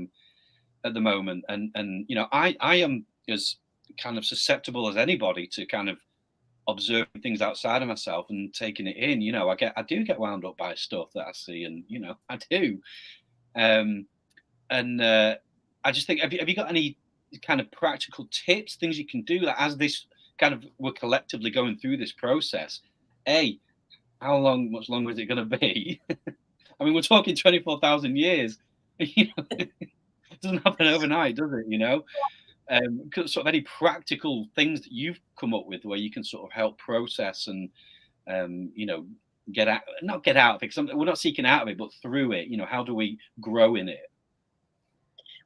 C: the moment, and you know, I am as kind of susceptible as anybody to kind of observing things outside of myself and taking it in. You know, I do get wound up by stuff that I see, and you know, I do. I just think, have you got any kind of practical tips, things you can do, that as this kind of, we're collectively going through this process? Much longer is it going to be? I mean, we're talking 24,000 years. You know, it doesn't happen overnight, does it? You know, sort of any practical things that you've come up with where you can sort of help process and, you know, not get out of it, because we're not seeking out of it, but through it. You know, how do we grow in it?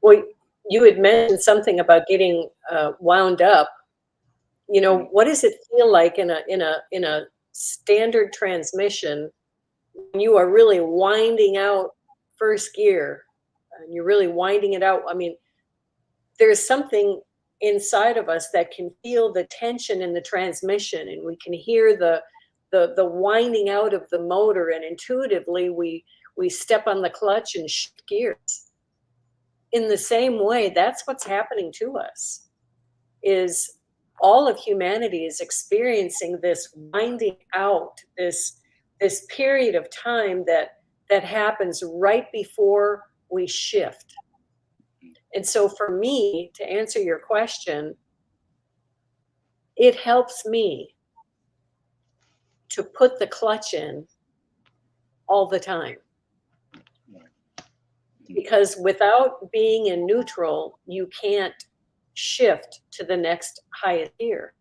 A: Well, you had mentioned something about getting wound up. You know, what does it feel like in a standard transmission when you are really winding out first gear, and you're really winding it out? I mean, there's something inside of us that can feel the tension in the transmission, and we can hear the winding out of the motor, and intuitively we step on the clutch and shift gears. In the same way, that's what's happening to us, is all of humanity is experiencing this winding out, this period of time that happens right before we shift. And so for me, to answer your question, it helps me to put the clutch in all the time. Because without being in neutral, you can't shift to the next highest tier.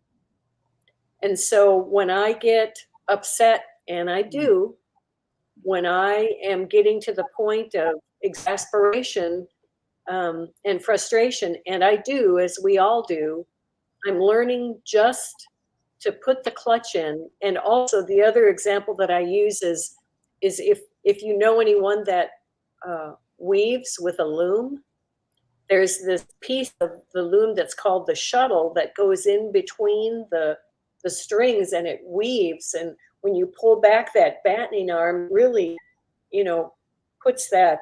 A: And so when I get upset, and I do, when I am getting to the point of exasperation and frustration, and I do, as we all do, I'm learning just to put the clutch in. And also the other example that I use is if you know anyone that weaves with a loom, there's this piece of the loom that's called the shuttle that goes in between the strings, and it weaves. And when you pull back that battening arm, really, puts that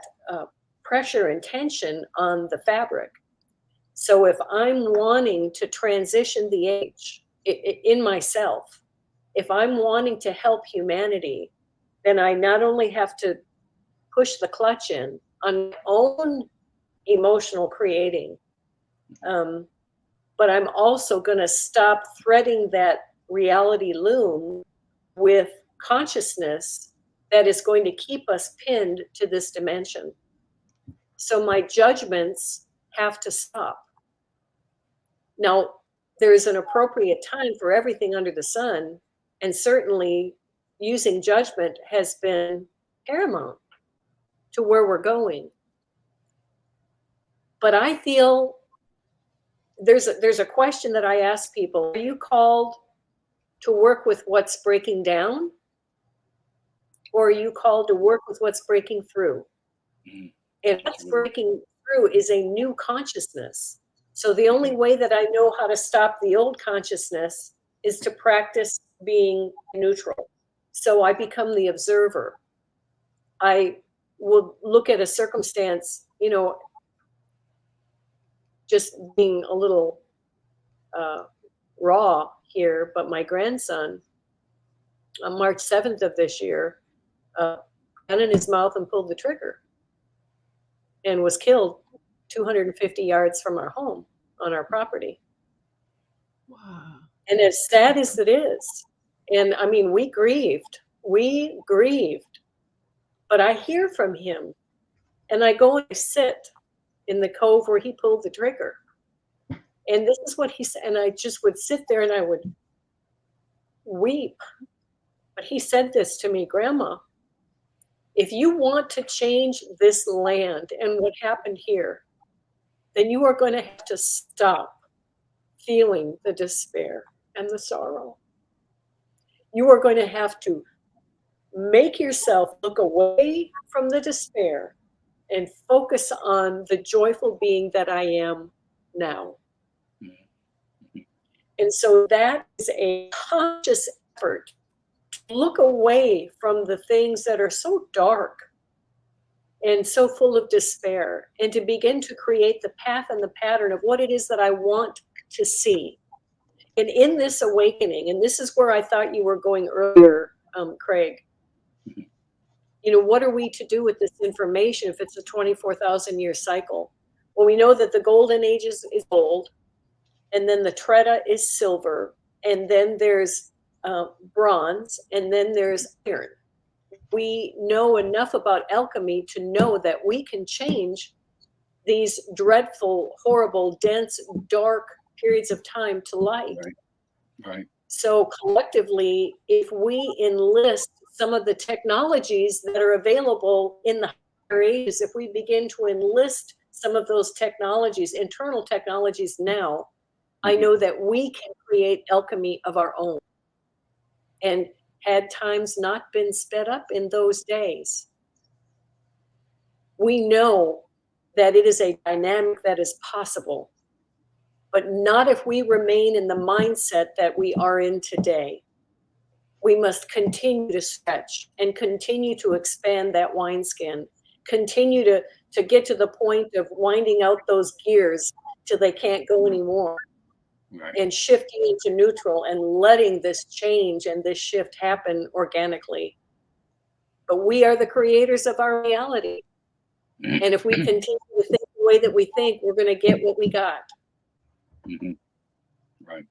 A: pressure and tension on the fabric. So if I'm wanting to transition the age in myself, if I'm wanting to help humanity, then I not only have to push the clutch in on my own emotional creating, but I'm also going to stop threading that reality loom with consciousness that is going to keep us pinned to this dimension. So my judgments have to stop. Now, there is an appropriate time for everything under the sun, and certainly using judgment has been paramount to where we're going. But I feel there's a question that I ask people: are you called to work with what's breaking down, or are you called to work with what's breaking through? And what's breaking through is a new consciousness. So the only way that I know how to stop the old consciousness is to practice being neutral. So I become the observer. I will look at a circumstance, just being a little raw here, but my grandson, on March 7th of this year, gun in his mouth and pulled the trigger and was killed 250 yards from our home on our property.
B: Wow.
A: And as sad as it is, and I mean, we grieved, but I hear from him, and I go and I sit in the cove where he pulled the trigger. And this is what he said, and I just would sit there and I would weep. But he said this to me: Grandma, if you want to change this land and what happened here, then you are going to have to stop feeling the despair and the sorrow. You are going to have to make yourself look away from the despair and focus on the joyful being that I am now. And so that is a conscious effort to look away from the things that are so dark and so full of despair, and to begin to create the path and the pattern of what it is that I want to see. And in this awakening, and this is where I thought you were going earlier, Craig, what are we to do with this information if it's a 24,000-year cycle? Well, we know that the golden age is gold, and then the Treta is silver, and then there's bronze, and then there's iron. We know enough about alchemy to know that we can change these dreadful, horrible, dense, dark periods of time to light.
C: Right.
A: So collectively, if we enlist some of the technologies that are available in the higher ages, if we begin to enlist some of those technologies, internal technologies now, I know that we can create alchemy of our own. And had times not been sped up in those days, we know that it is a dynamic that is possible, but not if we remain in the mindset that we are in today. We must continue to stretch and continue to expand that wineskin, continue to get to the point of winding out those gears till they can't go anymore. Right. And shifting into neutral and letting this change and this shift happen organically. But we are the creators of our reality. And if we continue to think the way that we think, we're going to get what we got.
C: Mm-hmm. Right.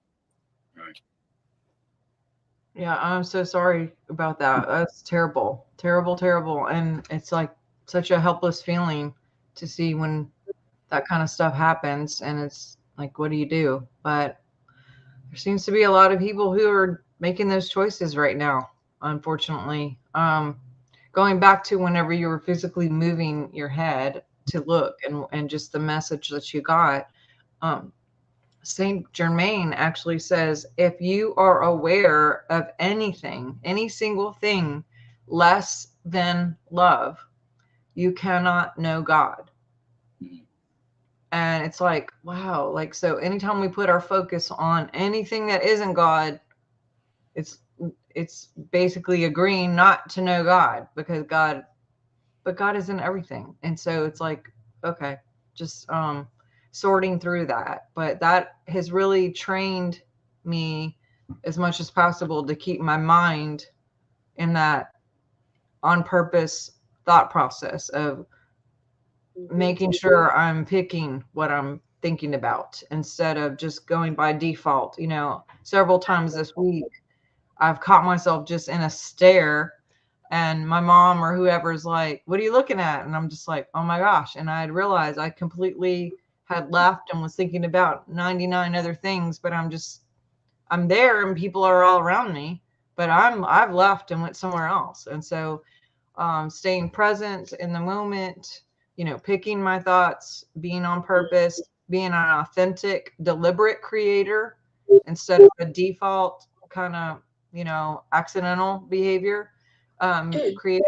B: Yeah, I'm so sorry about that. That's terrible. And it's like such a helpless feeling to see when that kind of stuff happens. And it's Like, what do you do? But there seems to be a lot of people who are making those choices right now, unfortunately. Going back to whenever you were physically moving your head to look and just the message that you got, Saint Germain actually says, if you are aware of anything, any single thing less than love, you cannot know God. And it's like, wow, like, so anytime we put our focus on anything that isn't God, it's basically agreeing not to know God, because God is in everything. And so it's like, okay, just sorting through that. But that has really trained me as much as possible to keep my mind in that on purpose thought process of making sure I'm picking what I'm thinking about instead of just going by default. You know, several times this week, I've caught myself just in a stare, and my mom or whoever's like, what are you looking at? And I'm just like, oh my gosh. And I had realized I completely had left and was thinking about 99 other things, but I'm there and people are all around me, but I've left and went somewhere else. And so staying present in the moment, you know, picking my thoughts, being on purpose, being an authentic, deliberate creator instead of a default kind of, you know, accidental behavior creator.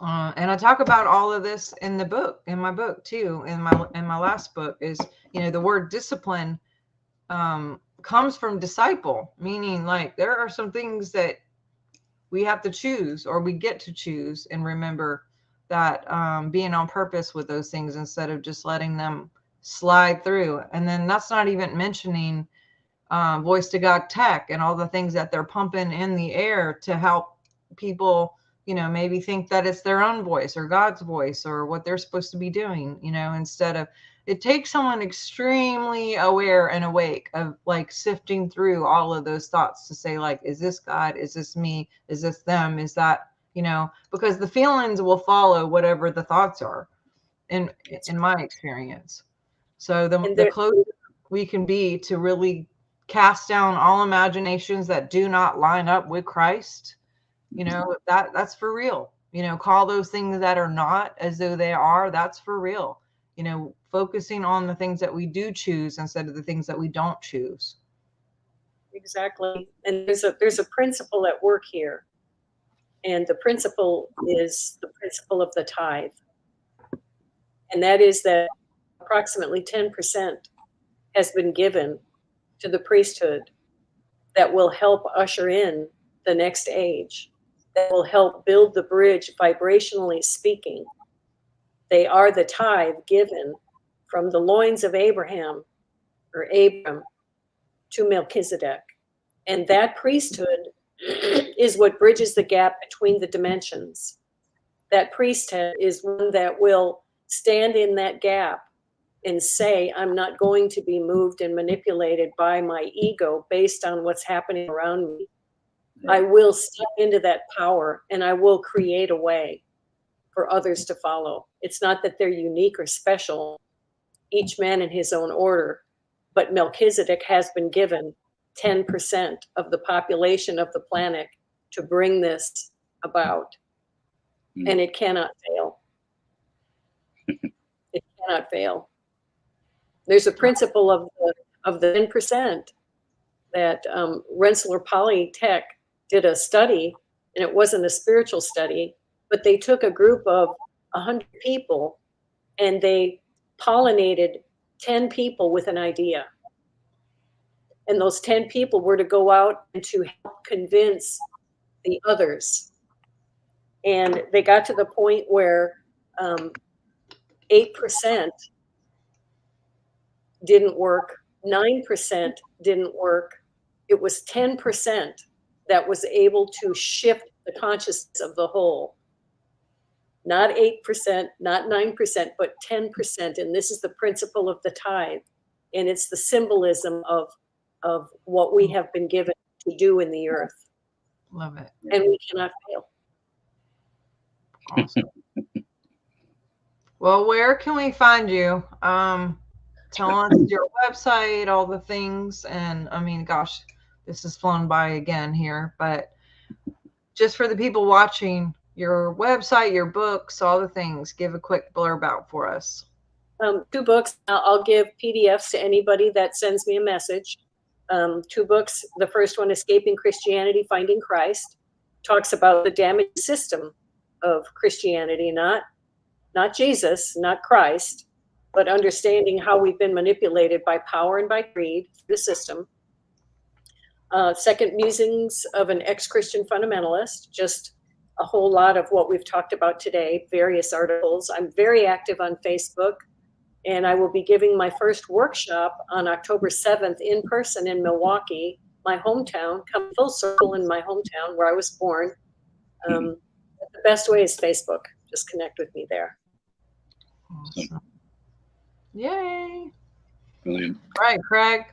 B: And I talk about all of this in the book, in my book too. In my last book is, you know, the word discipline comes from disciple, meaning like there are some things that we have to choose, or we get to choose, and remember that being on purpose with those things instead of just letting them slide through. And then that's not even mentioning voice to God tech and all the things that they're pumping in the air to help people, you know, maybe think that it's their own voice or God's voice or what they're supposed to be doing, you know, instead of, it takes someone extremely aware and awake of like sifting through all of those thoughts to say, like, is this God? Is this me? Is this them? Is that, you know, because the feelings will follow whatever the thoughts are in my experience. So the closer we can be to really cast down all imaginations that do not line up with Christ, you know, that's for real. You know, call those things that are not as though they are. That's for real. You know, focusing on the things that we do choose instead of the things that we don't choose.
A: Exactly. And there's a principle at work here. And the principle is the principle of the tithe. And that is that approximately 10% has been given to the priesthood that will help usher in the next age, that will help build the bridge vibrationally speaking. They are the tithe given from the loins of Abraham or Abram to Melchizedek. And that priesthood is what bridges the gap between the dimensions. That priesthood is one that will stand in that gap and say, I'm not going to be moved and manipulated by my ego based on what's happening around me. I will step into that power and I will create a way for others to follow. It's not that they're unique or special, each man in his own order, but Melchizedek has been given 10% of the population of the planet to bring this about. And it cannot fail. It cannot fail. There's a principle of the 10% that Rensselaer Polytech did a study, and it wasn't a spiritual study, but they took a group of 100 people and they pollinated 10 people with an idea. And those 10 people were to go out and to help convince the others. And they got to the point where 8% didn't work, 9% didn't work. It was 10% that was able to shift the consciousness of the whole. Not 8%, not 9%, but 10%. And this is the principle of the tithe. And it's the symbolism of what we have been given to do in the earth.
B: Love it.
A: And we cannot fail.
B: Awesome. Well, where can we find you? tell us your website, all the things. And I mean, gosh, this has flown by again here, but just for the people watching, your website, your books, all the things, give a quick blurb out for us.
A: 2 books. I'll give PDFs to anybody that sends me a message. 2 books. The first one, Escaping Christianity, Finding Christ, talks about the damaged system of Christianity, not Jesus, not Christ, but understanding how we've been manipulated by power and by greed, the system. Second, Musings of an Ex-Christian Fundamentalist, just a whole lot of what we've talked about today, various articles. I'm very active on Facebook, and I will be giving my first workshop on October 7th in person in Milwaukee, my hometown, come full circle in my hometown where I was born. The best way is Facebook. Just connect with me there.
B: Awesome. Yay.
C: Brilliant.
B: All right, Craig.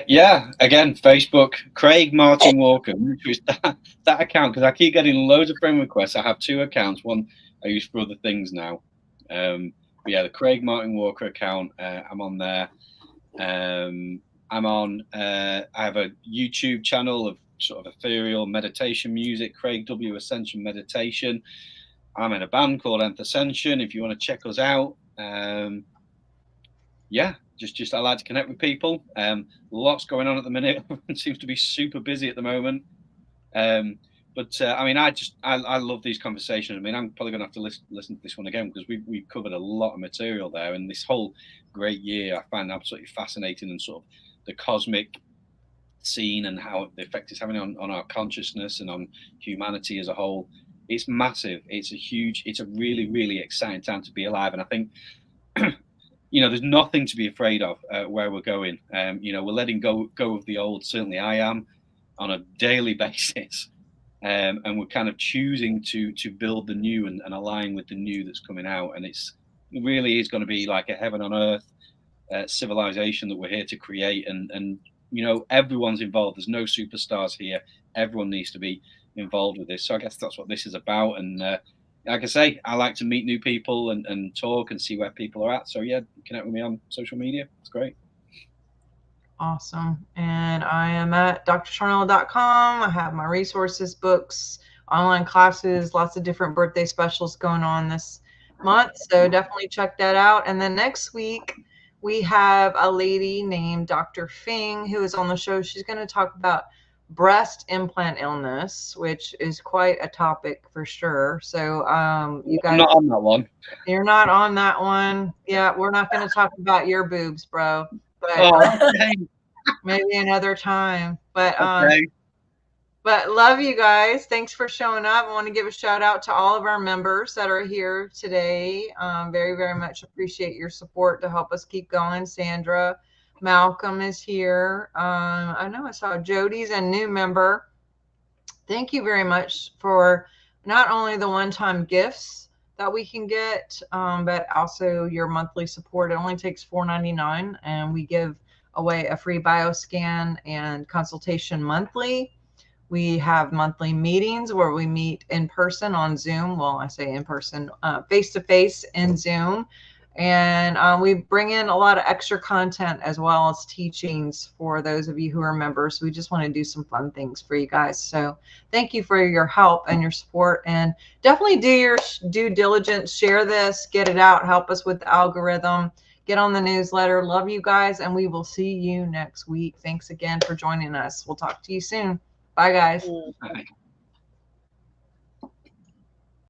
C: Yeah, again, Facebook, Craig Martin Walker, which is that account, because I keep getting loads of friend requests. I have 2 accounts. One I use for other things now. But yeah, the Craig Martin Walker account, I'm on there. I'm on, I have a YouTube channel of sort of ethereal meditation music, Craig W. Ascension Meditation. I'm in a band called Nth Ascension, if you want to check us out. Yeah, just I like to connect with people. Lots going on at the minute. Everyone seems to be super busy at the moment. But I mean, I love these conversations. I mean, I'm probably going to have to listen to this one again because we've covered a lot of material there. And this whole great year, I find absolutely fascinating, and sort of the cosmic scene and how the effect it's having on our consciousness and on humanity as a whole. It's massive. It's a really, really exciting time to be alive. And I think, you know, there's nothing to be afraid of where we're going. You know, we're letting go of the old. Certainly I am, on a daily basis. And we're kind of choosing to build the new and align with the new that's coming out. And it really is going to be like a heaven on earth civilization that we're here to create. And you know, everyone's involved. There's no superstars here. Everyone needs to be involved with this. So I guess that's what this is about. And like I say, I like to meet new people and talk and see where people are at. So yeah, connect with me on social media. It's great.
B: Awesome. And I am at drsharnael.com. I have my resources, books, online classes, lots of different birthday specials going on this month. So definitely check that out. And then next week, we have a lady named Dr. Fing who is on the show. She's going to talk about breast implant illness, which is quite a topic for sure. So you guys,
C: I'm not on that one.
B: You're not on that one. Yeah, we're not going to talk about your boobs, bro. But
C: okay.
B: Maybe another time. But
C: Okay.
B: But love you guys. Thanks for showing up. I want to give a shout out to all of our members that are here today. Very, very much appreciate your support to help us keep going. Sandra, Malcolm is here. I know I saw Jody's a new member. Thank you very much for not only the one-time gifts that we can get, but also your monthly support. It only takes $4.99, and we give away a free bioscan and consultation monthly. We have monthly meetings where we meet in person on Zoom. Well, I say in person, face-to-face in Zoom. And we bring in a lot of extra content as well as teachings for those of you who are members. We just want to do some fun things for you guys. So thank you for your help and your support. And definitely do your due diligence. Share this, get it out, help us with the algorithm, get on the newsletter. Love you guys, and we will see you next week. Thanks again for joining us. We'll talk to you soon. Bye, guys.
C: Bye.